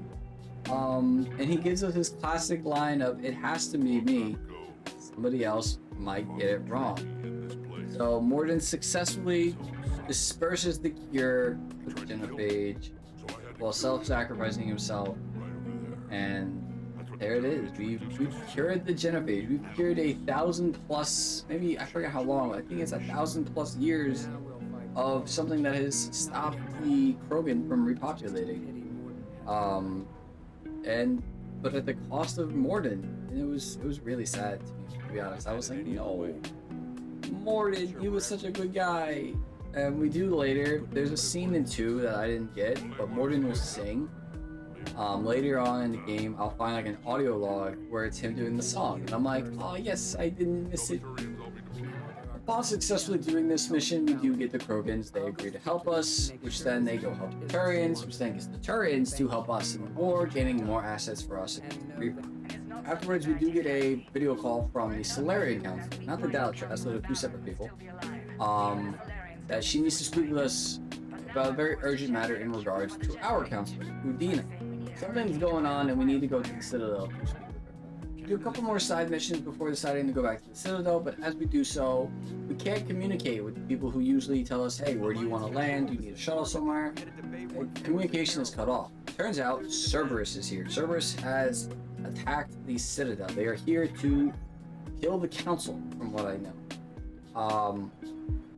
And he gives us his classic line of "It has to be me. Somebody else might get it wrong." So Morden successfully disperses the cure with Genophage while self-sacrificing himself, and there it is. We've cured the Genophage. We've cured 1,000+, maybe I forget how long. I think it's 1,000+ years of something that has stopped the Krogan from repopulating. But at the cost of Morden, and it was really sad to be honest. I was like, no, Morden, he was such a good guy. And we do later. There's a scene in 2 that I didn't get, but Morden will sing. Later on in the game, I'll find like an audio log where it's him doing the song, and I'm like, oh yes, I didn't miss it. Upon successfully doing this mission, we do get the Krogans. They agree to help us, which then they go help the Turians, which then gets the Turians to help us in the war, gaining more assets for us. Afterwards, we do get a video call from the Solarian Council, not the Daltrats, those are 2 separate people. That she needs to speak with us about a very urgent matter in regards to our counselor, Udina. Something's going on and we need to go to the Citadel to speak with her. Do a couple more side missions before deciding to go back to the Citadel, but as we do so, we can't communicate with the people who usually tell us, hey, where do you want to land? Do you need a shuttle somewhere? Communication is cut off. Turns out Cerberus is here. Cerberus has attacked the Citadel. They are here to kill the Council, from what I know.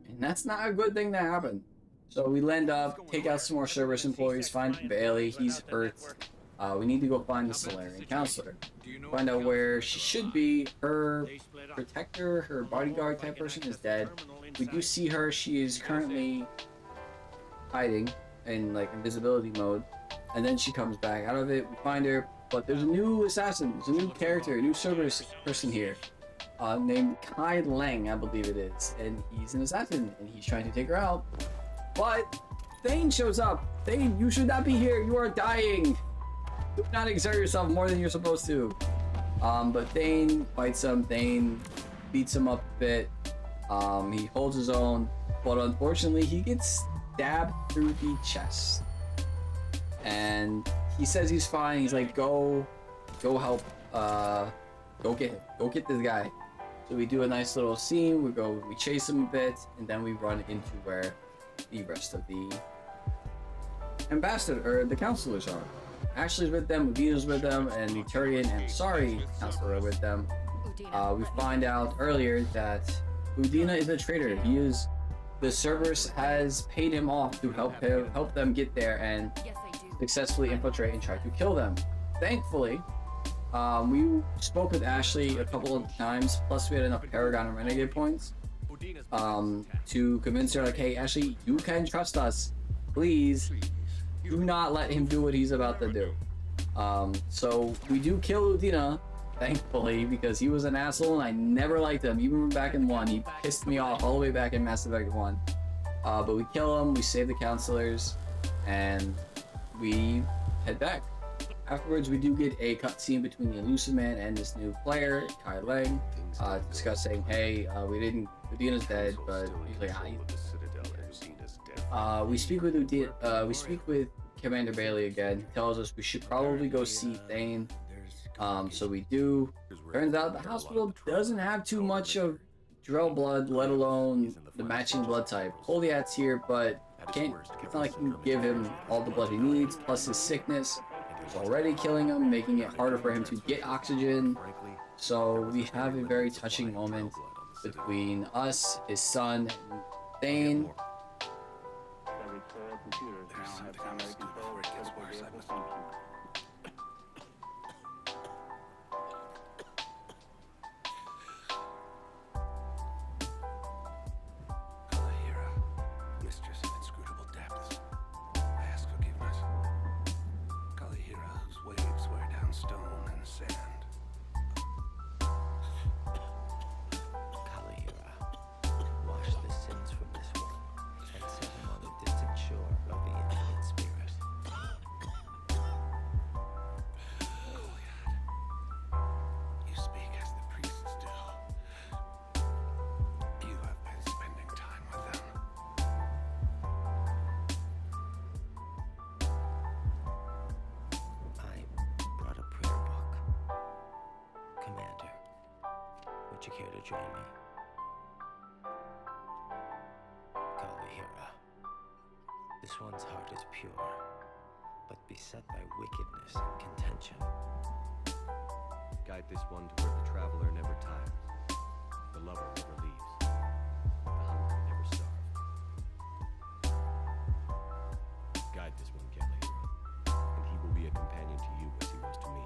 And that's not a good thing to happen. So we land up, take out some more Cerberus employees, find Bailey, he's hurt. We need to go find the Solarian Counselor. Find out where she should be. Her protector, her bodyguard type person is dead. We do see her, she is currently hiding in like invisibility mode. And then she comes back out of it, we find her, But there's a new assassin, there's a new character, a new Cerberus person here, named Kai Lang, I believe it is, and he's an assassin, and he's trying to take her out. But Thane shows up. Thane, you should not be here. You are dying. Do not exert yourself more than you're supposed to. But Thane fights him. Thane beats him up a bit. He holds his own, but unfortunately, he gets stabbed through the chest. And he says he's fine. He's like, go help. Go get him. Go get this guy. So we do a nice little scene. We chase him a bit, and then we run into where the rest of the ambassador or the counselors are. Ashley's with them, Udina's with them, and the Turian and Sari counselor are with them. We find out earlier that Udina is a traitor. The Cerberus has paid him off to help them get there and successfully infiltrate and try to kill them. Thankfully, we spoke with Ashley a couple of times, plus we had enough Paragon and Renegade points to convince her, like, hey, Ashley, you can trust us. Please do not let him do what he's about to do. So we do kill Udina, thankfully, because he was an asshole and I never liked him. Even back in 1, he pissed me off all the way back in Mass Effect 1. But we kill him, we save the counselors, and we head back. Afterwards, we do get a cutscene between the Elusive Man and this new player, Kai Lang, discussing, hey, Udina's dead, but he's like, we speak with Udina, we speak with Commander Bailey again. He tells us we should probably go see Thane. So we do. Turns out the hospital doesn't have too much of Drell blood, let alone the matching blood type. Goliath's here, but it's not like you can give him all the blood he needs, plus his sickness is already killing him, making it harder for him to get oxygen. So we have a very touching moment between us, his son, and Thane. Mistress of inscrutable depths, I ask forgiveness. Kalahira, whose waves wear down stone and sand. Kalahira, wash the sins from this one and set him on the distant shore of the infinite spirit. Goliath, you speak as the priests do. You have been spending time with them. I brought a prayer book. Commander, would you care to join me? Kalahira, this one's heart is pure, but beset by wickedness and contention. Guide this one to where the traveler never tires, the lover never leaves, the hungry never starve. Guide this one, Kalahira, and he will be a companion to you as he was to me.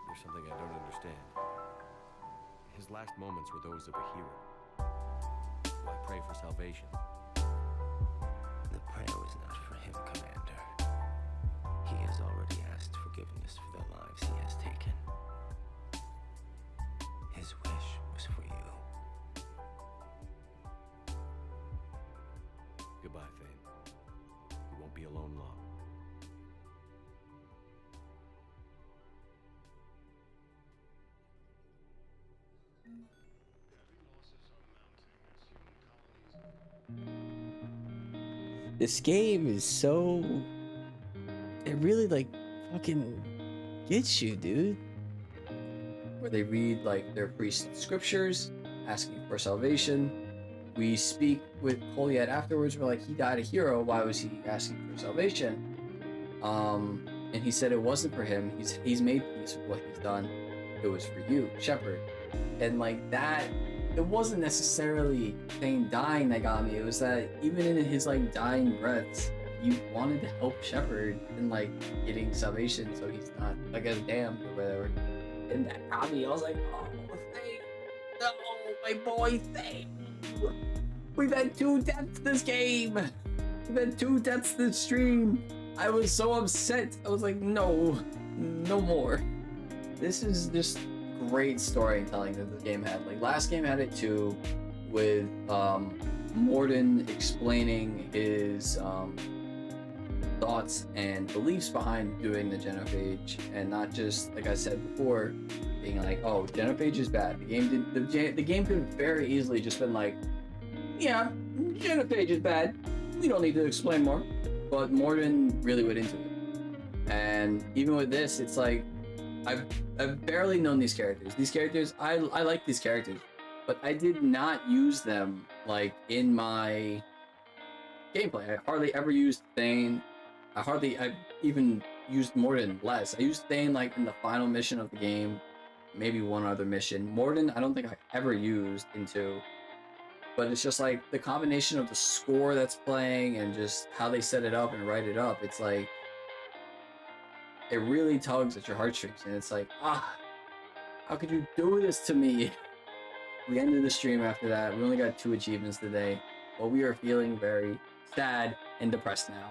There's something I don't understand. His last moments were those of a hero. Why pray for salvation? The prayer was not for him, Commander. He has already asked forgiveness for the lives he has taken. His wish was for you. Goodbye, Thane. You won't be alone long. This game is so... It really, like, fucking gets you, dude. Where they read like their priest scriptures, asking for salvation. We speak with Goliath afterwards. We're like, he died a hero. Why was he asking for salvation? And he said it wasn't for him. He's made peace with what he's done. It was for you, Shepherd. And like that it wasn't necessarily Thane dying that got me. It was that even in his like dying breaths, you wanted to help Shepard in like getting salvation, so he's not like as damned or whatever. And that got me. I was like, oh, Thane, no, my boy Thane. We've had 2 deaths this game. We've had 2 deaths this stream. I was so upset. I was like, no more. This is just great storytelling that the game had. Like last game had it too, with Morden explaining his thoughts and beliefs behind doing the genophage, and not just like I said before, being like, oh, genophage is bad. The game could have very easily just been like, yeah, genophage is bad. We don't need to explain more. But Morden really went into it, and even with this, it's like I've barely known these characters. These characters, I like these characters, but I did not use them like in my gameplay. I hardly ever used Thane. I even used Morden less. I used Thane like in the final mission of the game, maybe one other mission. Morden, I don't think I ever used into. But it's just like the combination of the score that's playing and just how they set it up and write it up. It's like, it really tugs at your heartstrings, and it's like, how could you do this to me? We ended the stream after that. We only got 2 achievements today, but we are feeling very sad and depressed now.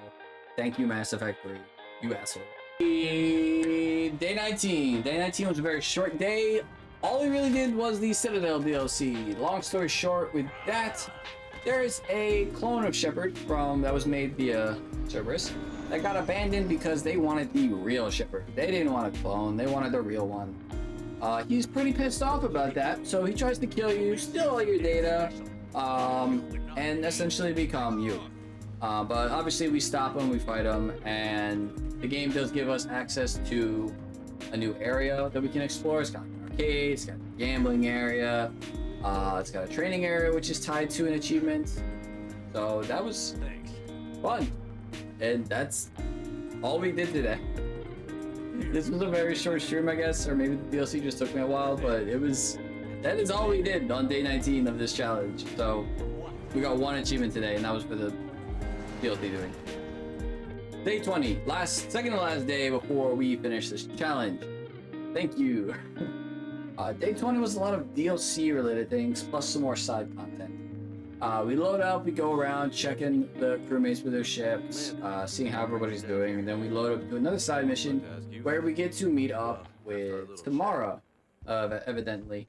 Thank you, Mass Effect 3. You asshole. Day 19. Day 19 was a very short day. All we really did was the Citadel DLC. Long story short, with that, there's a clone of Shepard that was made via Cerberus that got abandoned because they wanted the real Shepard. They didn't want a clone, they wanted the real one. He's pretty pissed off about that, so he tries to kill you, steal all your data, and essentially become you. But obviously we stop him, we fight him, and the game does give us access to a new area that we can explore. It's got an arcade, it's got a gambling area, it's got a training area which is tied to an achievement. So that was fun. And that's all we did today. This was a very short stream, I guess, or maybe the DLC just took me a while, but that is all we did on day 19 of this challenge. So we got 1 achievement today, and that was for the DLC doing. Day 20, second to last day before we finish this challenge. Thank you. Day 20 was a lot of DLC related things, plus some more side content. We load up, we go around checking the crewmates with their ships, seeing how everybody's doing, and then we load up to another side mission where we get to meet up with Tamara, evidently.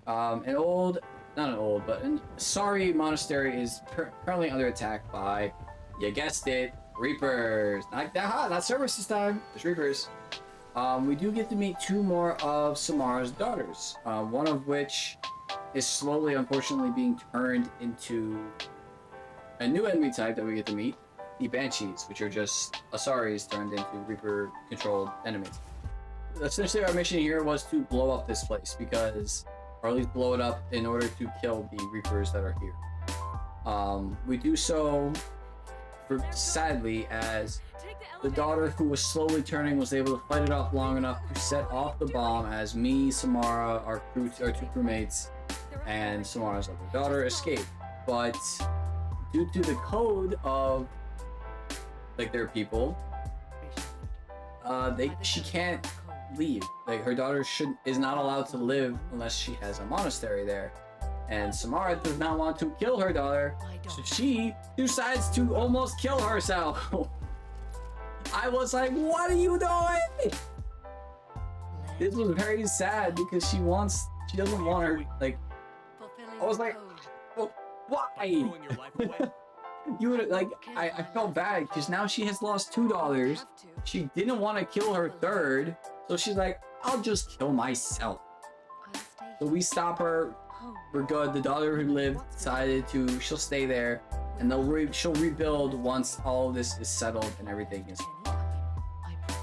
Not an old, but a sorry monastery is currently under attack by, you guessed it, Reapers. Not Cerberus this time, it's Reapers. We do get to meet 2 more of Samara's daughters, one of which is slowly, unfortunately, being turned into a new enemy type that we get to meet, the Banshees, which are just Asaris turned into Reaper-controlled enemies. Essentially, our mission here was to blow up this place, or at least blow it up in order to kill the Reapers that are here. We do so, sadly, as the daughter who was slowly turning was able to fight it off long enough to set off the bomb as me, Samara, our 2 crewmates, and Samara's other daughter escaped. But due to the code of like their people, she can't leave. Like her daughter is not allowed to live unless she has a monastery there. And Samara does not want to kill her daughter, so she decides to almost kill herself. I was like, what are you doing? This was very sad because she doesn't want her, like, I was like, well, why? You would like, I felt bad because now she has lost $2. She didn't want to kill her third, so she's like, I'll just kill myself. So we stop her. We're good. The daughter who lived decided she'll stay there, and she'll rebuild once all of this is settled and everything is fine.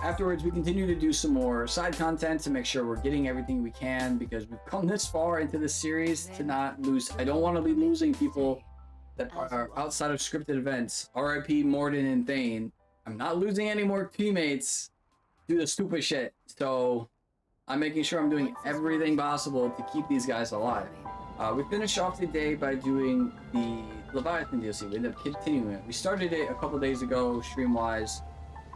Afterwards, we continue to do some more side content to make sure we're getting everything we can, because we've come this far into the series to not lose. I don't want to be losing people that are outside of scripted events. RIP Morden and Thane. I'm not losing any more teammates due to stupid shit. So I'm making sure I'm doing everything possible to keep these guys alive. We finished off the day by doing the Leviathan DLC. We ended up continuing it. We started it a couple days ago, stream-wise,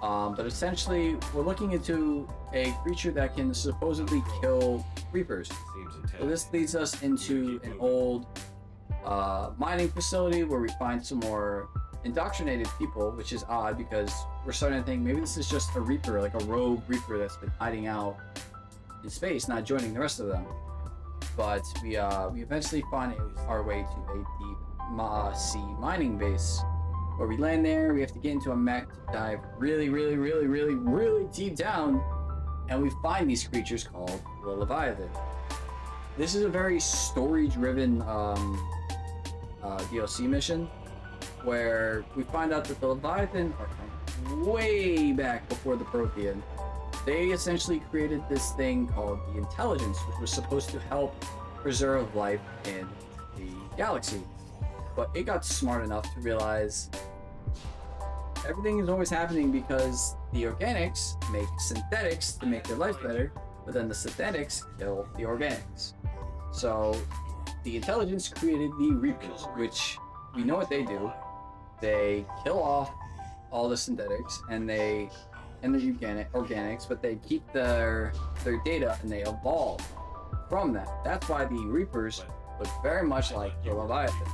but essentially we're looking into a creature that can supposedly kill Reapers. So this leads us into an old mining facility where we find some more indoctrinated people, which is odd because we're starting to think maybe this is just a Reaper, like a rogue Reaper that's been hiding out in space, not joining the rest of them. But we eventually find our way to a deep sea mining base, where we land there. We have to get into a mech to dive really deep down, and we find these creatures called the Leviathan. This is a very story-driven DLC mission, where we find out that the Leviathan are from way back before the Prothean. They essentially created this thing called the Intelligence, which was supposed to help preserve life in the galaxy. But it got smart enough to realize everything is always happening because the organics make synthetics to make their life better, but then the synthetics kill the organics. So the Intelligence created the Reapers, which we know what they do. They kill off all the synthetics and the organics, but they keep their data and they evolve from that. That's why the Reapers look very much like the Leviathans.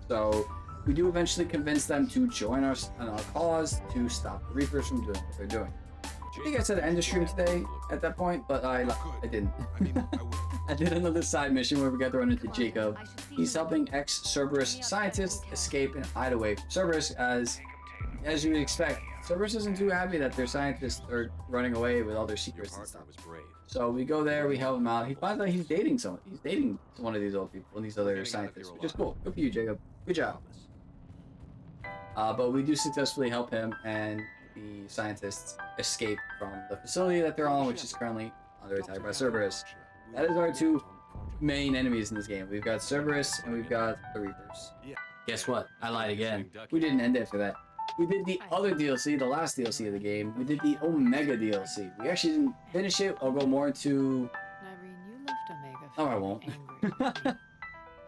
So we do eventually convince them to join us in our cause to stop the Reapers from doing what they're doing. I think I said end the stream today at that point, but I didn't. I did another side mission where we got to run into Jacob. He's helping ex-Cerberus scientists escape and hide away from Cerberus, as you would expect. Cerberus isn't too happy that their scientists are running away with all their secrets and stuff. So we go there, we help him out. He finds out he's dating someone. He's dating one of these old people and these other scientists, which is cool. Good for you, Jacob. Good job. But we do successfully help him and the scientists escape from the facility that they're on, which is currently under attack by Cerberus. That is our two main enemies in this game. We've got Cerberus and we've got the Reapers. Guess what? I lied again. We didn't end after that. We did the other DLC, the last DLC of the game. We did the Omega DLC. We actually didn't finish it. I'll go more into... Nyrene, you left Omega No, I won't.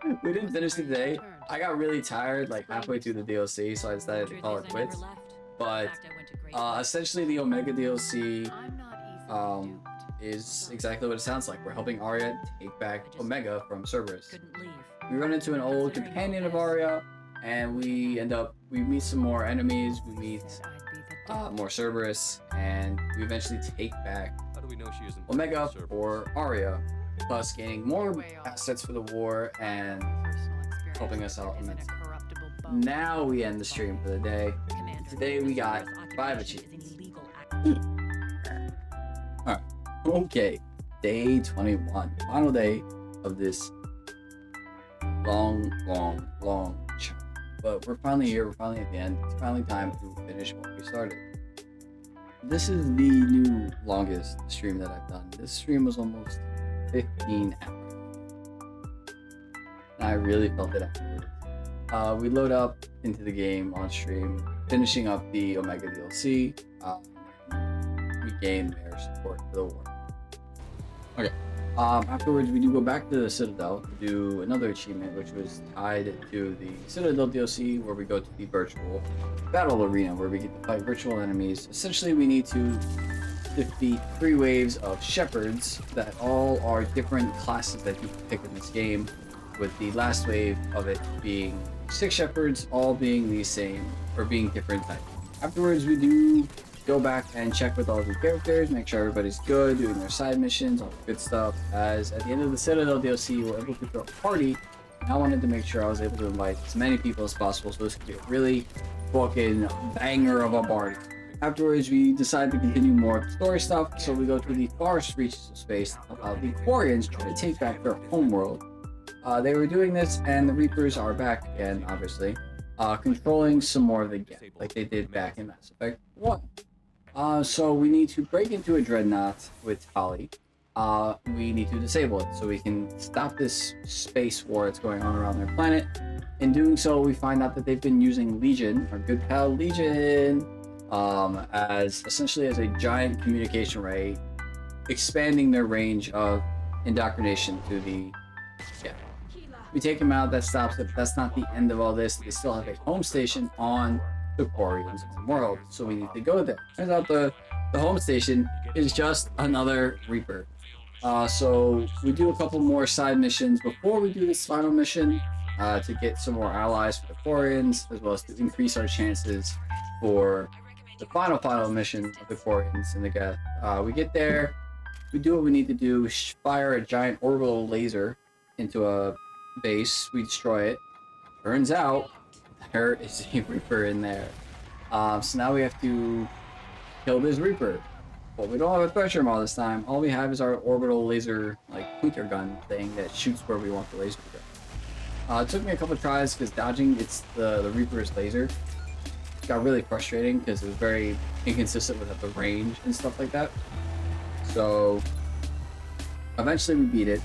angry. We didn't finish it today. I got really tired like halfway through the DLC, so I decided to call it quits. But essentially the Omega DLC I'm not easily duped. is exactly what it sounds like. We're helping Arya take back Omega from Cerberus. Couldn't leave. We run into an old companion of Arya, and we meet some more enemies. We meet Said I'd be the death. more Cerberus, and we eventually take back How do we know she isn't Omega Cerberus? for Arya, thus gaining more assets for the war and Personal experience helping us out isn't a immensely. corruptible bone. now we end the stream for the day. Commander, Today we got Cerberus 5 occupation is achievements. an illegal act. Alright, okay, day 21, final day of this long chunk. But we're finally here, we're finally at the end. It's finally time to finish what we started. This is the new longest stream that I've done. This stream was almost 15 hours. And I really felt it afterwards. We load up into the game on stream, finishing up the Omega DLC. We gain their support for the war. Okay. Afterwards, we do go back to the Citadel to do another achievement, which was tied to the Citadel DLC, where we go to the virtual battle arena, where we get to fight virtual enemies. Essentially, we need to defeat 3 waves of shepherds that all are different classes that you can pick in this game, with the last wave of it being 6 shepherds, all being the same, or being different types. Afterwards, we do go back and check with all the characters, make sure everybody's good, doing their side missions, all the good stuff. As at the end of the Citadel DLC, we're able to throw a party, and I wanted to make sure I was able to invite as many people as possible, so this could be a really fucking banger of a party. Afterwards, we decide to continue more of the story stuff, so we go to the farthest reaches of space to help out the Quarians try to take back their homeworld. They were doing this, and the Reapers are back again, obviously, controlling some more of the gap, like they did back in Mass Effect 1. So we need to break into a dreadnought with Tali. We need to disable it so we can stop this space war that's going on around their planet. In doing so, we find out that they've been using Legion, our good pal Legion, as essentially as a giant communication ray, expanding their range of indoctrination to the We take him out, that stops it, but that's not the end of all this. They still have a home station on the Quarian's world, so we need to go there. Turns out the home station is just another Reaper. So we do a couple more side missions before we do this final mission to get some more allies for the Quarians, as well as to increase our chances for the final mission of the Quarians and the Geth. We get there, we do what we need to do, fire a giant orbital laser into a base, we destroy it. Turns out there is a Reaper in there. So now we have to kill this Reaper. But we don't have a thresher maul this time. All we have is our orbital laser, like, pointer gun thing that shoots where we want the laser to go. It took me a couple tries because dodging the Reaper's laser got really frustrating because it was very inconsistent with the range and stuff like that. So eventually we beat it.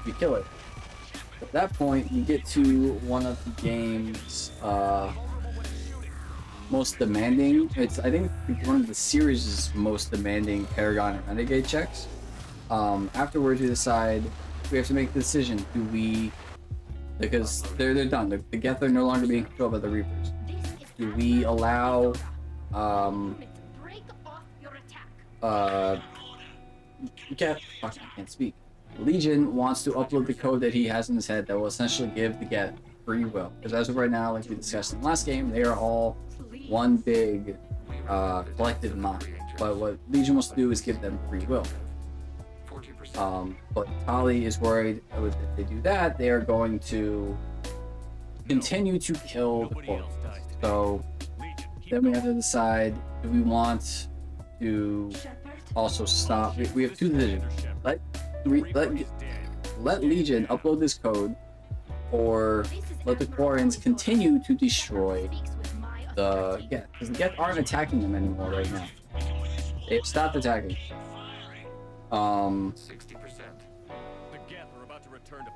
We kill it. At that point, we get to one of the game's most demanding. I think one of the series' most demanding Paragon and Renegade checks. Afterwards, we decide we have to make the decision. Do we, because they're done. The Geth are no longer being controlled by the Reapers. Do we allow Geth? Fuck, I can't speak. Legion wants to upload the code that he has in his head that will essentially give the Geth free will. Because as of right now, like we discussed in the last game, they are all one big collective mind. But what Legion wants to do is give them free will. But Tali is worried that if they do that, they are going to continue to kill the Quarians. So then we have to decide, do we want to also stop? We have two decisions. Let Legion upload this code, or let the Quarians continue to destroy the Geth, because the Geth aren't attacking them anymore right now. They've stopped attacking.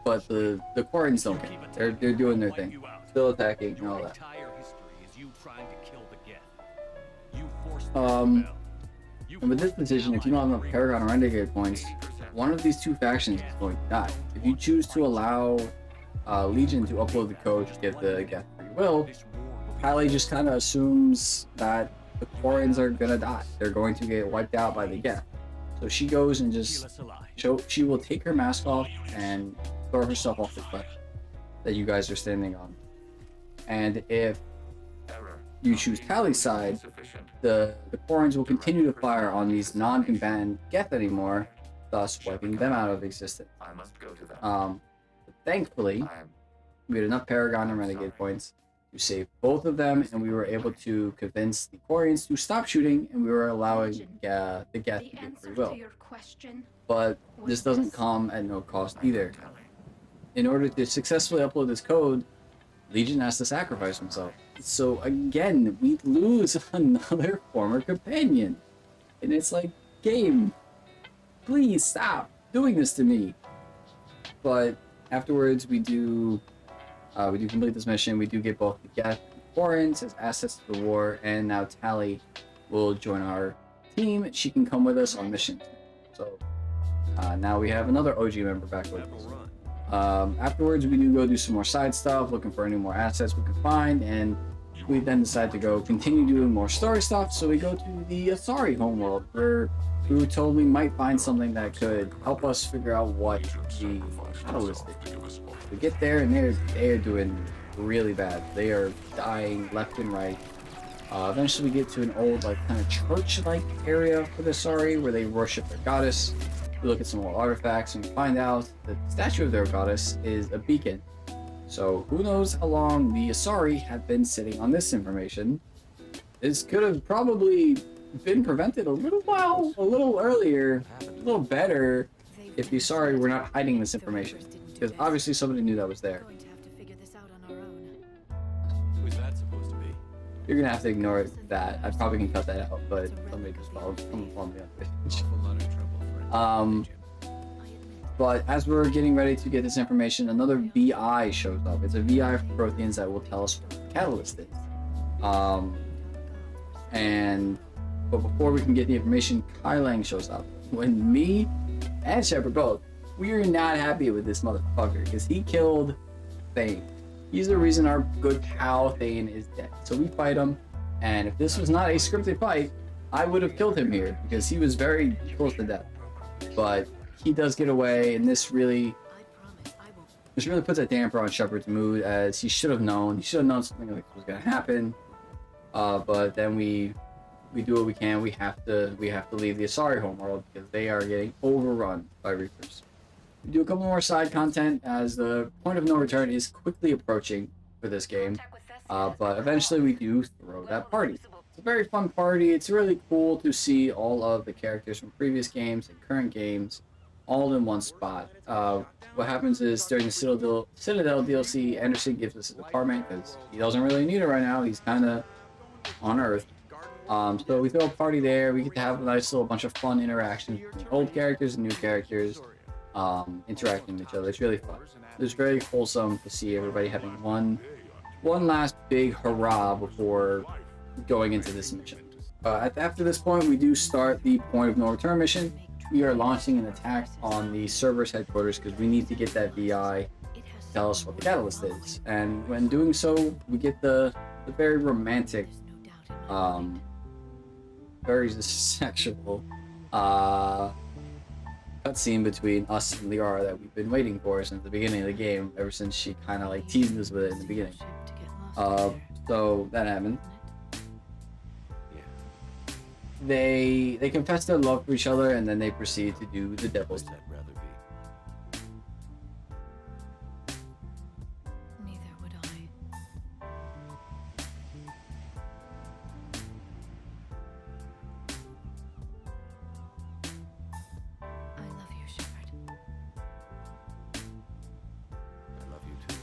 But the Quarians don't care. They're doing their thing, still attacking and all that. And with this decision, if you don't have enough Paragon or Renegade points, one of these two factions is going to die. If you choose to allow Legion to upload the code to give the Geth free will, Tali just kind of assumes that the Quarians are gonna die. They're going to get wiped out by the Geth. So she goes and she will take her mask off and throw herself off the cliff that you guys are standing on. And if you choose Tali's side, the Quarians will continue to fire on these non-combatant Geth anymore, thus wiping them out of existence. Thankfully, we had enough Paragon and Renegade points to save both of them, and we were able to convince the Quarians to stop shooting, and we were allowing the Geth to get free will. But this doesn't come at no cost either. In order to successfully upload this code, Legion has to sacrifice himself. So again, we lose another former companion. And it's like, game, please stop doing this to me. But afterwards, we do complete this mission. We do get both the Geth and Quarians as assets to the war, and now Tali will join our team. She can come with us on missions. So now we have another OG member back with us. Afterwards, we do go do some more side stuff, looking for any more assets we can find, and we then decide to go continue doing more story stuff. So we go to the Asari homeworld, where we were told we might find something that could help us figure out what the catalyst is. We get there and they're doing really bad. They are dying left and right. Eventually we get to an old kind of church-like area for the Asari where they worship their goddess. We look at some old artifacts and find out that the statue of their goddess is a beacon. So who knows how long the Asari have been sitting on this information. This could have probably been prevented a little earlier, a little better if the Asari were not hiding this information. Because obviously somebody knew that was there. Who's that supposed to be? You're gonna have to ignore that. I probably can cut that out, but somebody just follow me on page. But as we're getting ready to get this information, another VI shows up. It's a VI for Protheans that will tell us what the catalyst is. But before we can get the information, Kai Lang shows up. When me and Shepard both, we are not happy with this motherfucker because he killed Thane. He's the reason our good pal Thane is dead. So we fight him, and if this was not a scripted fight, I would have killed him here because he was very close to death. But he does get away, and this really puts a damper on Shepard's mood, as he should have known. He should have known something like this was gonna happen. But then we do what we can. We have to leave the Asari homeworld because they are getting overrun by Reapers. We do a couple more side content as the point of no return is quickly approaching for this game. But eventually we do throw that party. It's a very fun party. It's really cool to see all of the characters from previous games and current games all in one spot. What happens is during the Citadel DLC, Anderson gives us his apartment because he doesn't really need it right now. He's kind of on Earth. So we throw a party there. We get to have a nice little bunch of fun interactions between old characters and new characters interacting with each other. It's really fun. It's very wholesome to see everybody having one last big hurrah before going into this mission. After this point, we do start the point of no return mission. We are launching an attack on the server's headquarters because we need to get that VI to tell us what the catalyst is. And when doing so, we get the very romantic, very sexual cutscene between us and Liara that we've been waiting for since the beginning of the game, ever since she kind of like teased us with it in the beginning. So that happened. They confess their love for each other, and then they proceed to do the devil's I'd rather be. Neither would I. I love you, Shepard. I love you too.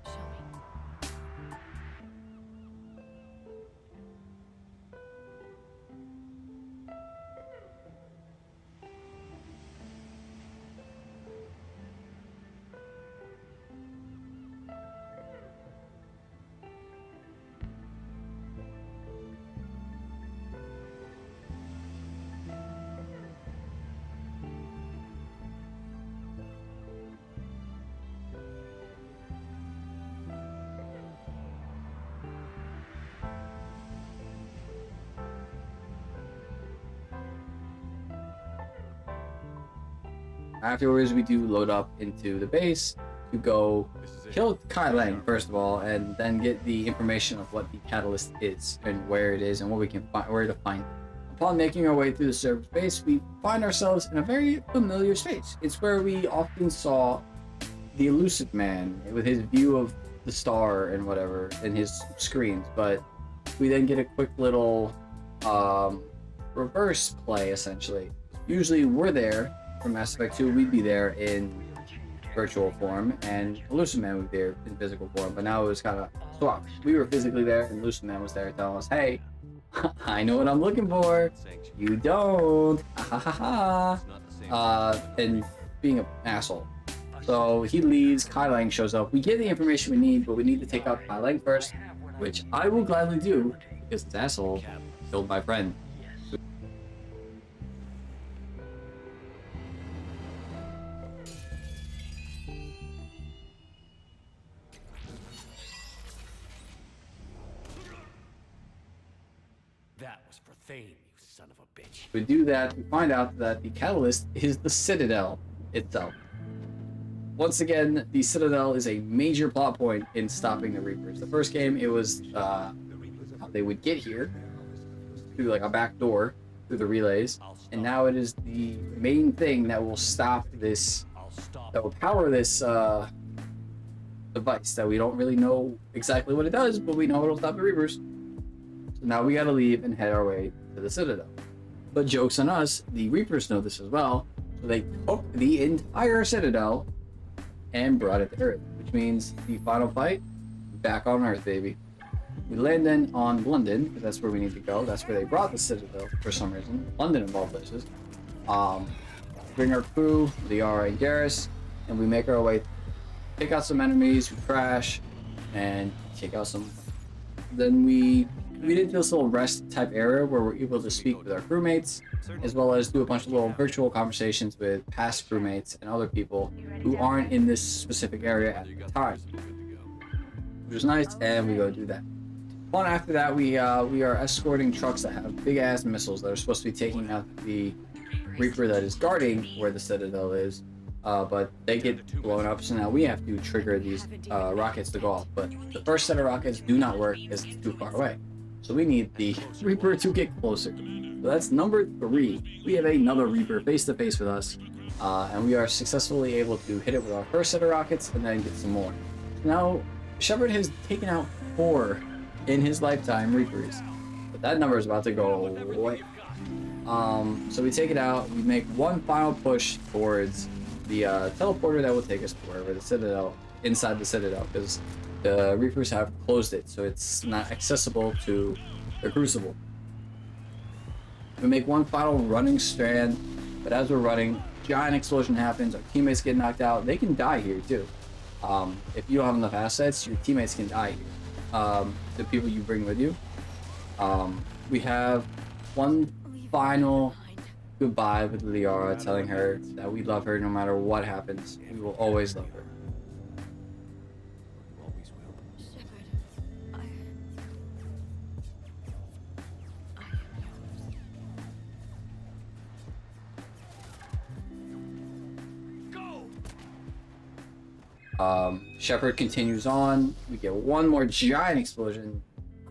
Show me. Afterwards, we do load up into the base to go kill Kai Lang first of all, and then get the information of what the catalyst is and where it is and what we can find, where to find it. Upon making our way through the server space, we find ourselves in a very familiar space. It's where we often saw the Elusive Man with his view of the star and whatever in his screens, but we then get a quick little reverse play essentially. Usually we're there for Mass Effect 2, we'd be there in virtual form, and Elusive Man would be there in physical form, but now it was kind of swapped. We were physically there, and Elusive Man was there telling us, hey, I know what I'm looking for. You don't. Ha ha ha. And being an asshole. So he leaves, Kai Lang shows up. We get the information we need, but we need to take out Kai Lang first, which I will gladly do, because this asshole killed my friend. That was for Thane, you son of a bitch. We do that, we find out that the catalyst is the Citadel itself. Once again, the Citadel is a major plot point in stopping the Reapers. The first game, it was how they would get here through like a back door through the relays, and now it is the main thing that will stop this, that will power this device that we don't really know exactly what it does, but we know it'll stop the Reapers. So now we gotta leave and head our way to the Citadel. But joke's on us, the Reapers know this as well, so they took the entire Citadel and brought it to Earth, which means the final fight, back on Earth, baby. We land then on London, because that's where we need to go. That's where they brought the Citadel for some reason. London of all places. Bring our crew, Liara and Garrus, and we make our way, take out some enemies, we crash, and take out some. Then we we did this little rest type area where we're able to speak with our crewmates, as well as do a bunch of little virtual conversations with past crewmates and other people who aren't in this specific area at the time, which is nice. And we go do that. On after that, we are escorting trucks that have big ass missiles that are supposed to be taking out the Reaper that is guarding where the Citadel is, but they get blown up, so now we have to trigger these rockets to go off. But the first set of rockets do not work because it's too far away, so we need the Reaper to get closer. So that's number 3. We have another Reaper face to face with us, and we are successfully able to hit it with our first set of rockets and then get some more. Now, Shepard has taken out 4 in his lifetime Reapers, but that number is about to go away. So we take it out, we make one final push towards the teleporter that will take us to wherever the Citadel, inside the Citadel, because the Reapers have closed it, so it's not accessible to the Crucible. We make one final running strand, but as we're running, giant explosion happens, our teammates get knocked out. They can die here too. If you don't have enough assets, your teammates can die here. The people you bring with you. We have one final goodbye with Liara, telling her that we love her no matter what happens. We will always love her. Always will. Shepard, I am yours. Shepard continues on. We get one more giant explosion,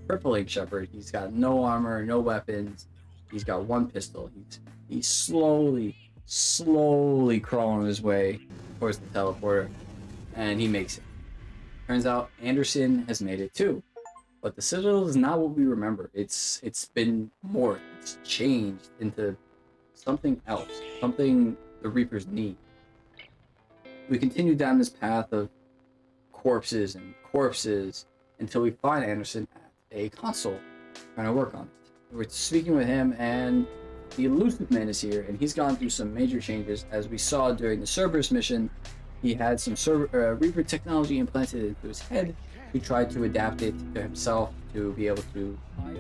crippling Shepard. He's got no armor, no weapons. He's got one pistol. He's slowly crawling his way towards the teleporter, and he makes it. Turns out Anderson has made it too, but the Citadel is not what we remember. It's been morphed. It's changed into something else, something the Reapers need. We continue down this path of corpses and corpses until we find Anderson at a console trying to work on it. We're speaking with him, and the Elusive Man is here, and he's gone through some major changes. As we saw during the Cerberus mission, he had some Reaper technology implanted into his head to try to adapt it to himself to be able to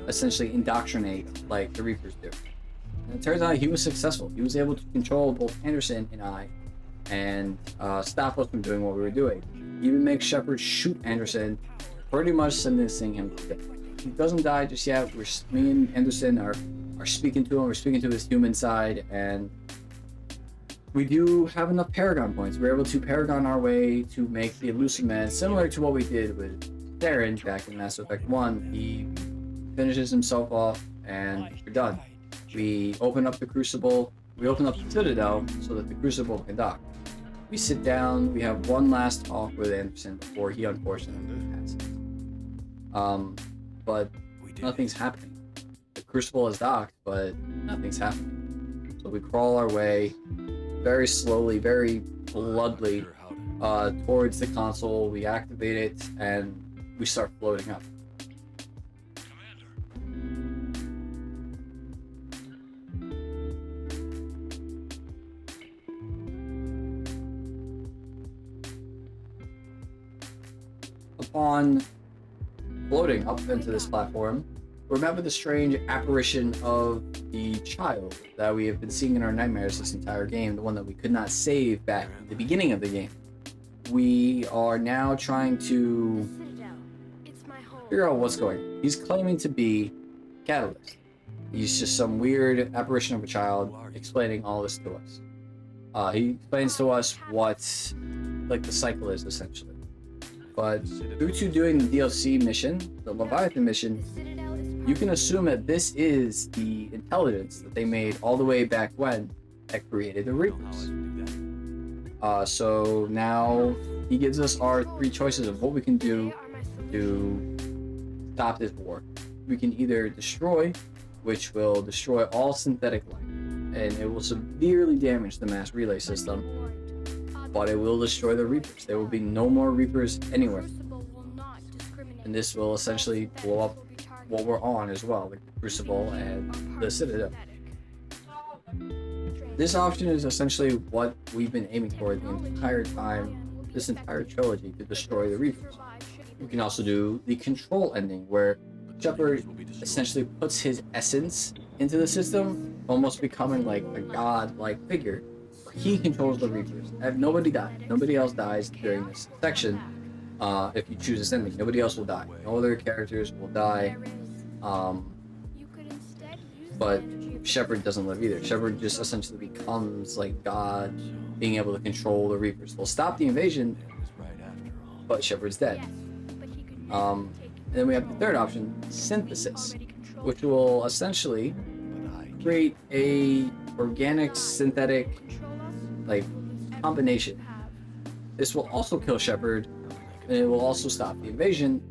essentially indoctrinate like the Reapers do. And it turns out he was successful. He was able to control both Anderson and I and stop us from doing what we were doing. Even make Shepard shoot Anderson, pretty much sentencing him to death. He doesn't die just yet. Me and Anderson are speaking to him. We're speaking to his human side, and we do have enough Paragon points. We're able to Paragon our way to make the Elusive Man, similar to what we did with Theron back in Mass Effect 1. He finishes himself off, and we're done. We open up the Crucible. We open up the Citadel so that the Crucible can dock. We sit down. We have one last talk with Anderson before he unfortunately passes. But nothing's happening. The Crucible is docked, but nothing's happening. So we crawl our way very slowly, very bloodily towards the console. We activate it, and we start floating up. Upon floating up into this platform, we're met with a strange apparition of the child that we have been seeing in our nightmares this entire game, the one that we could not save back at the beginning of the game. We are now trying to figure out what's going on. He's claiming to be Catalyst. He's just some weird apparition of a child explaining all this to us. He explains to us what like the cycle is essentially. But due to doing the DLC mission, the Leviathan mission, you can assume that this is the intelligence that they made all the way back when that created the Reapers. So now he gives us our 3 choices of what we can do to stop this war. We can either destroy, which will destroy all synthetic life, and it will severely damage the mass relay system, but it will destroy the Reapers. There will be no more Reapers anywhere. And this will essentially blow up what we're on as well, like the Crucible and the Citadel. This option is essentially what we've been aiming for the entire time, this entire trilogy, to destroy the Reapers. We can also do the control ending, where Shepard essentially puts his essence into the system, almost becoming like a god-like figure. He controls the Reapers. Nobody dies. Nobody else dies during this section. If you choose this ending, nobody else will die. No other characters will die. But Shepard doesn't live either. Shepard just essentially becomes like God, being able to control the Reapers. They'll stop the invasion, but Shepard's dead. And then we have the third option, synthesis, which will essentially create a organic synthetic like combination. This will also kill Shepard, and it will also stop the invasion,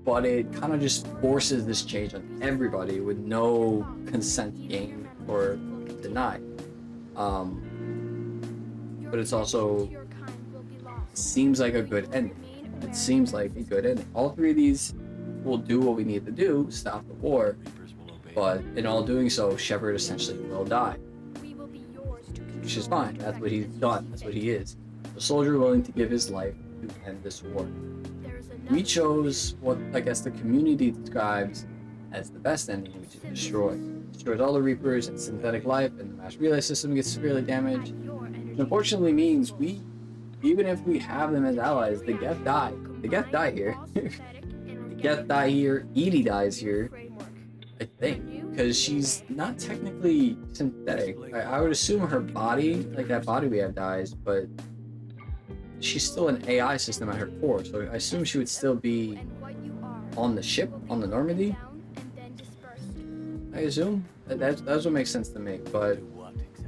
but it kind of just forces this change on everybody with no consent gained or denied. But it's also seems like a good ending. It seems like a good ending. All three of these will do what we need to do, stop the war, but in all doing so, Shepard essentially will die. Which is fine. That's what he's done. That's what he is. A soldier willing to give his life to end this war. We chose what I guess the community describes as the best ending, which is destroy. Destroys all the Reapers and synthetic life, and the mass relay system gets severely damaged. It unfortunately means even if we have them as allies, the Geth die. The Geth die here. The Geth die here. Edie dies here, I think, because she's not technically synthetic. I would assume her body, like that body we have, dies, but she's still an AI system at her core, so I assume she would still be on the ship, on the Normandy. I assume that's what makes sense to me. But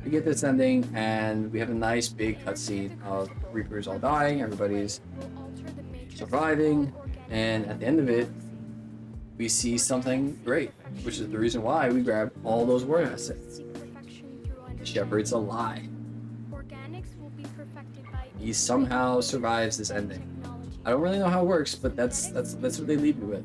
we get this ending, and we have a nice big cutscene of Reapers all dying, everybody's surviving, and at the end of it, we see something great, which is the reason why we grabbed all those war assets. Shepard's alive. He somehow survives this ending. I don't really know how it works, but that's what they leave me with.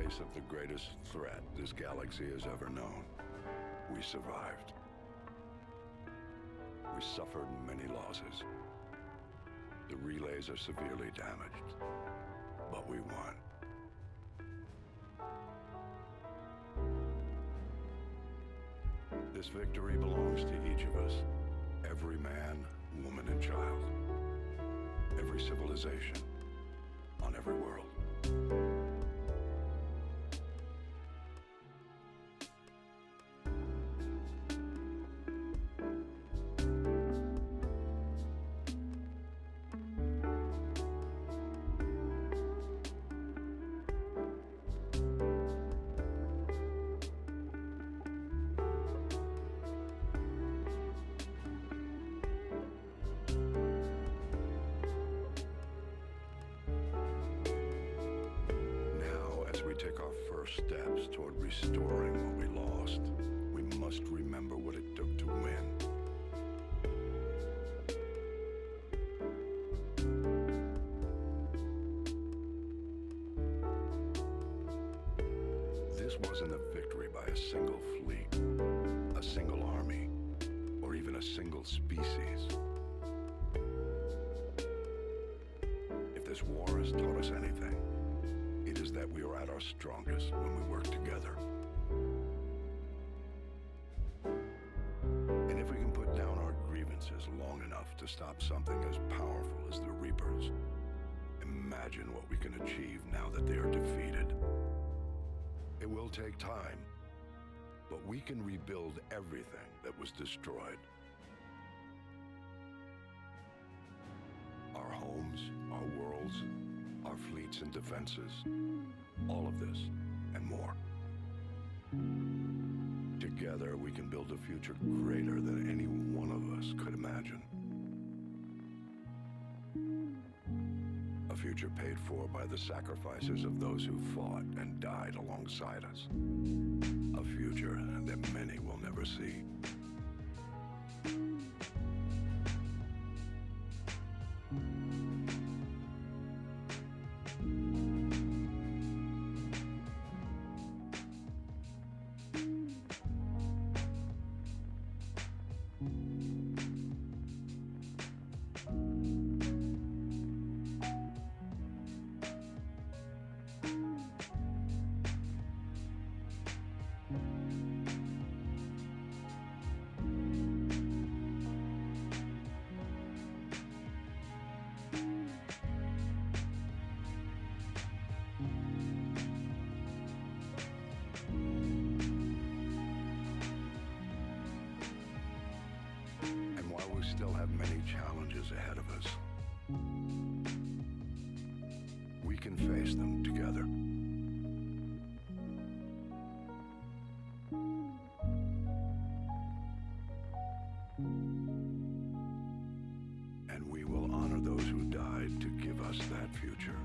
face of the greatest threat this galaxy has ever known, we survived. We suffered many losses. The relays are severely damaged, but we won. This victory belongs to each of us. Every man, woman, and child. Every civilization. On every world. Take our first steps toward restoring what we lost, we must remember what it took to win. This wasn't a victory by a single fleet, a single army, or even a single species. If this war has taught us anything, it is that we are at our strongest when we work together. And if we can put down our grievances long enough to stop something as powerful as the Reapers, imagine what we can achieve now that they are defeated. It will take time, but we can rebuild everything that was destroyed. Our homes, our worlds, our fleets and defenses, all of this and more. Together, we can build a future greater than any one of us could imagine. A future paid for by the sacrifices of those who fought and died alongside us. A future that many will never see. We still have many challenges ahead of us. We can face them together. And we will honor those who died to give us that future.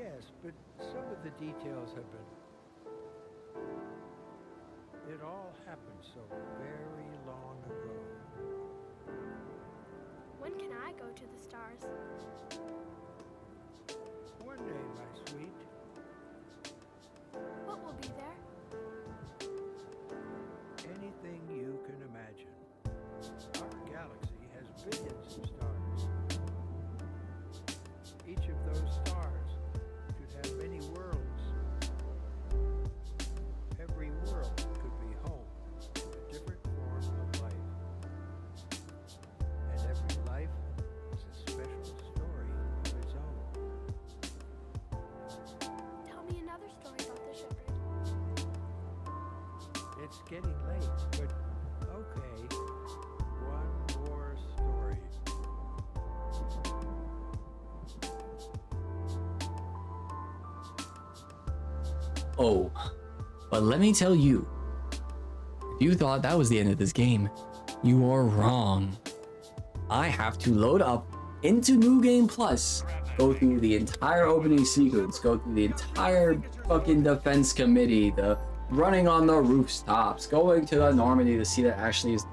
Yes, but some of the details have been... It all happened so very long ago. When can I go to the stars? One day, my sweet, What will be there? anything you can imagine. Our galaxy has billions of stars. Each of those stars could have many worlds. Every world could be home to a different form of life. And every life is a special story of its own. Tell me another story about the shepherd. It's getting late, but okay. One more story. Oh, but let me tell you, if you thought that was the end of this game, you are wrong. I have to load up into New Game Plus, go through the entire opening sequence, go through the entire fucking defense committee, the running on the rooftops, going to the Normandy to see that Ashley is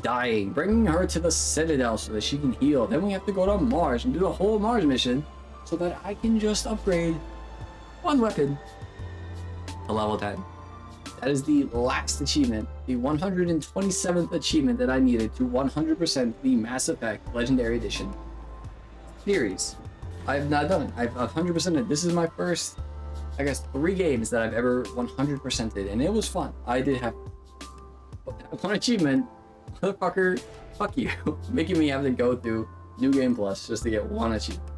dying, bringing her to the Citadel so that she can heal. Then we have to go to Mars and do the whole Mars mission so that I can just upgrade one weapon to level 10. That is the last achievement, the 127th achievement that I needed to 100% the Mass Effect Legendary Edition series. I have not done it. I've 100%ed it. This is my first, I guess, 3 games that I've ever 100%ed, and it was fun. I did have one achievement. Motherfucker, fuck you. Making me have to go through New Game Plus just to get one achievement.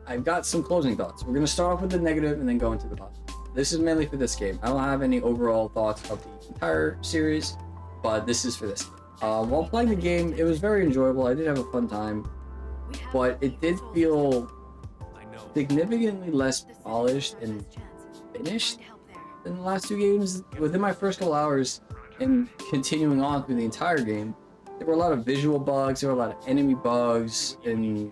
I've got some closing thoughts. We're going to start off with the negative and then go into the positive. This is mainly for this game. I don't have any overall thoughts of the entire series, but this is for this game. While playing the game, it was very enjoyable. I did have a fun time, but it did feel significantly less polished and finished than the last 2 games. Within my first couple hours and continuing on through the entire game, there were a lot of visual bugs, there were a lot of enemy bugs, and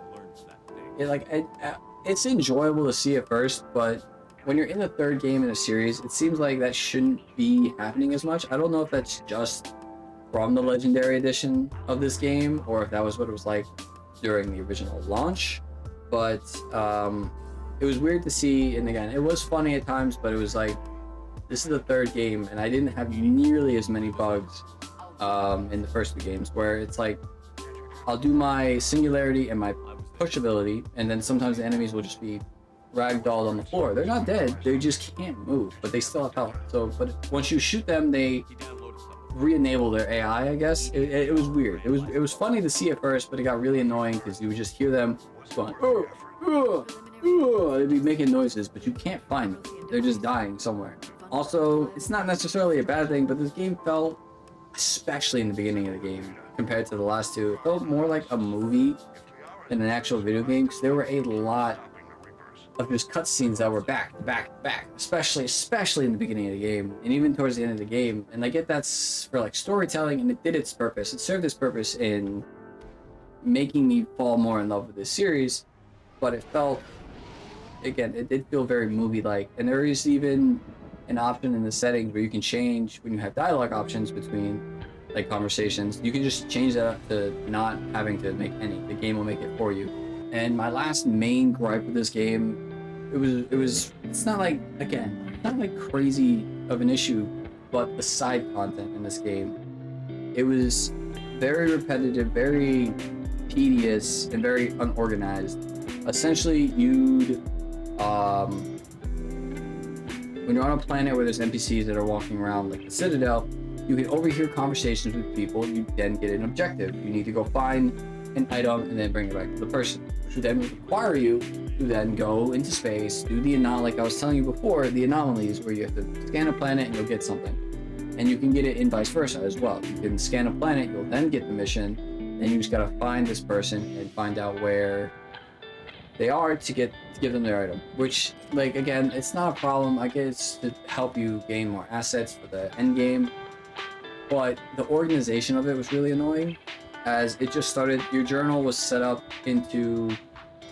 it's enjoyable to see at first, but when you're in the 3rd game in a series, it seems like that shouldn't be happening as much. I don't know if that's just from the Legendary Edition of this game, or if that was what it was like during the original launch, but it was weird to see, and again, it was funny at times, but it was like, this is the 3rd game, and I didn't have nearly as many bugs in the first 2 games, where it's like, I'll do my singularity and my push ability, and then sometimes the enemies will just be ragdolled on the floor. They're not dead, they just can't move, but they still have health. So, but once you shoot them, they re-enable their AI, I guess. It was weird. It was funny to see at first, but it got really annoying because you would just hear them going, they'd be making noises, but you can't find them. They're just dying somewhere. Also, it's not necessarily a bad thing, but this game felt, especially in the beginning of the game, compared to the last 2, it felt more like a movie than an actual video game, because there were a lot of just cutscenes that were back, especially in the beginning of the game, and even towards the end of the game. And I get that's for like storytelling, and it did its purpose. It served its purpose in making me fall more in love with this series, but it felt, again, it did feel very movie-like. And there is even an option in the settings where you can change, when you have dialogue options between like conversations, you can just change that up to not having to make any. The game will make it for you. And my last main gripe with this game, it's not like, again, not like crazy of an issue, but the side content in this game. It was very repetitive, very tedious, and very unorganized. Essentially, when you're on a planet where there's NPCs that are walking around like the Citadel, you can overhear conversations with people. You then get an objective. You need to go find an item and then bring it back to the person, which would then require you to then go into space, do the like I was telling you before, the anomalies where you have to scan a planet and you'll get something. And you can get it in vice versa as well. You can scan a planet, you'll then get the mission, then you just gotta find this person and find out where they are to give them their item. Which, like, again, it's not a problem. I guess to help you gain more assets for the end game. But the organization of it was really annoying, as it just started, your journal was set up into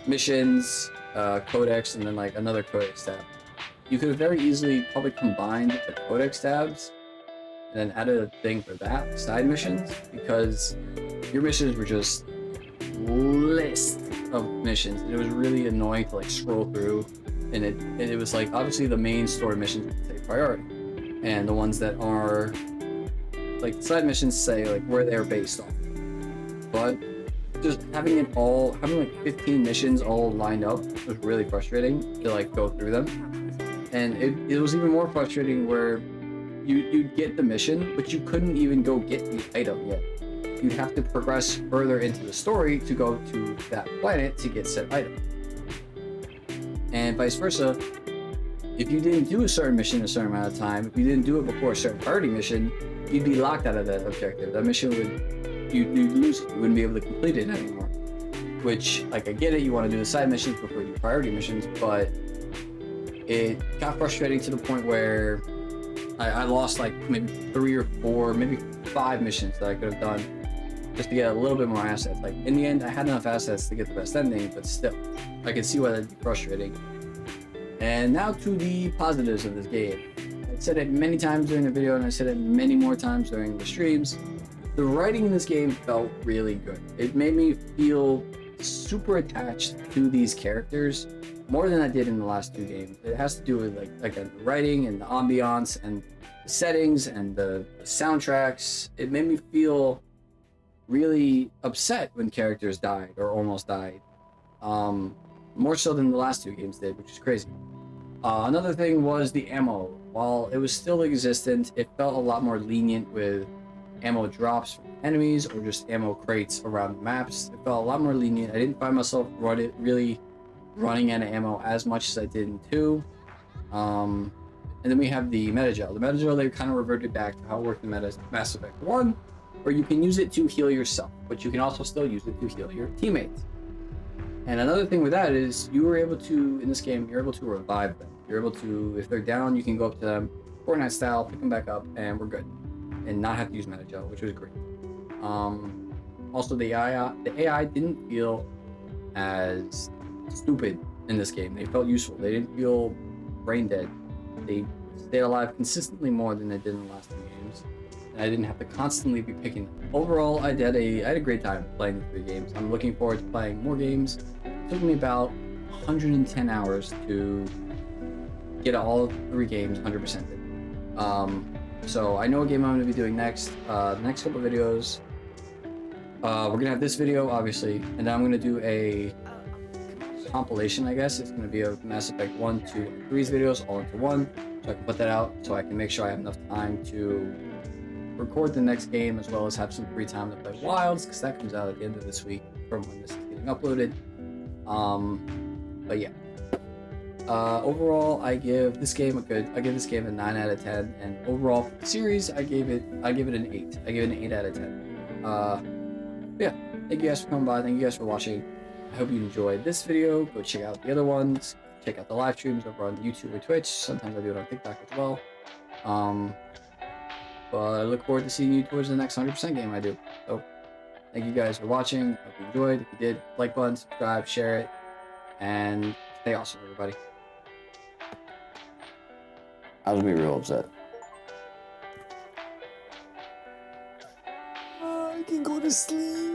missions, codex and then like another codex tab. You could have very easily probably combined the codex tabs and then added a thing for that side missions, because your missions were just list of missions and it was really annoying to like scroll through, and it was like obviously the main story missions take priority, and the ones that are like side missions say like where they're based on. But just having like 15 missions all lined up was really frustrating to like go through them. And it was even more frustrating where you'd get the mission, but you couldn't even go get the item yet. You'd have to progress further into the story to go to that planet to get said item. And vice versa, if you didn't do a certain mission a certain amount of time, if you didn't do it before a certain priority mission, you'd be locked out of that objective. That mission you'd lose it. You wouldn't be able to complete it anymore. Which, like, I get it, you want to do the side missions before you do priority missions, but it got frustrating to the point where I lost like maybe 3 or 4, maybe 5 missions that I could have done just to get a little bit more assets. Like, in the end, I had enough assets to get the best ending, but still, I can see why that'd be frustrating. And now to the positives of this game. I said it many times during the video, and I said it many more times during the streams. The writing in this game felt really good. It made me feel super attached to these characters more than I did in the last 2 games. It has to do with like again, the writing and the ambiance and the settings and the soundtracks. It made me feel really upset when characters died or almost died. More so than the last 2 games did, which is crazy. Another thing was the ammo. While it was still existent, it felt a lot more lenient with ammo drops from enemies or just ammo crates around maps. It felt a lot more lenient. I didn't find myself really running out of ammo as much as I did in 2. And then we have the Metagel. The Metagel, they kind of reverted back to how it worked in Mass Effect 1, where you can use it to heal yourself, but you can also still use it to heal your teammates. And another thing with that is you were able to, in this game, you're able to revive them. You're able to, if they're down, you can go up to them, Fortnite style, pick them back up, and we're good. And not have to use Metagel, which was great. Also, the AI didn't feel as stupid in this game. They felt useful. They didn't feel brain dead. They stayed alive consistently more than they did in the last 2 games. And I didn't have to constantly be picking them. Overall, I had a great time playing the 3 games. I'm looking forward to playing more games. It took me about 110 hours to get all 3 games 100%ed. So I know what game I'm going to be doing next. The next couple of videos, we're going to have this video, obviously, and then I'm going to do a compilation, I guess. It's going to be of Mass Effect 1, 2, and 3's videos all into one, so I can put that out so I can make sure I have enough time to record the next game, as well as have some free time to play Wilds, because that comes out at the end of this week from when this is getting uploaded. But yeah. Overall, I give this game a 9 out of 10, and overall for the series, I give it an 8. I give it an 8 out of 10. Yeah, thank you guys for coming by. Thank you guys for watching. I hope you enjoyed this video. Go check out the other ones. Check out the live streams over on YouTube or Twitch. Sometimes I do it on TikTok as well. But I look forward to seeing you towards the next 100% game I do. So, thank you guys for watching. Hope you enjoyed. If you did, like button, subscribe, share it, and stay awesome, everybody. I was gonna be real upset. I can go to sleep.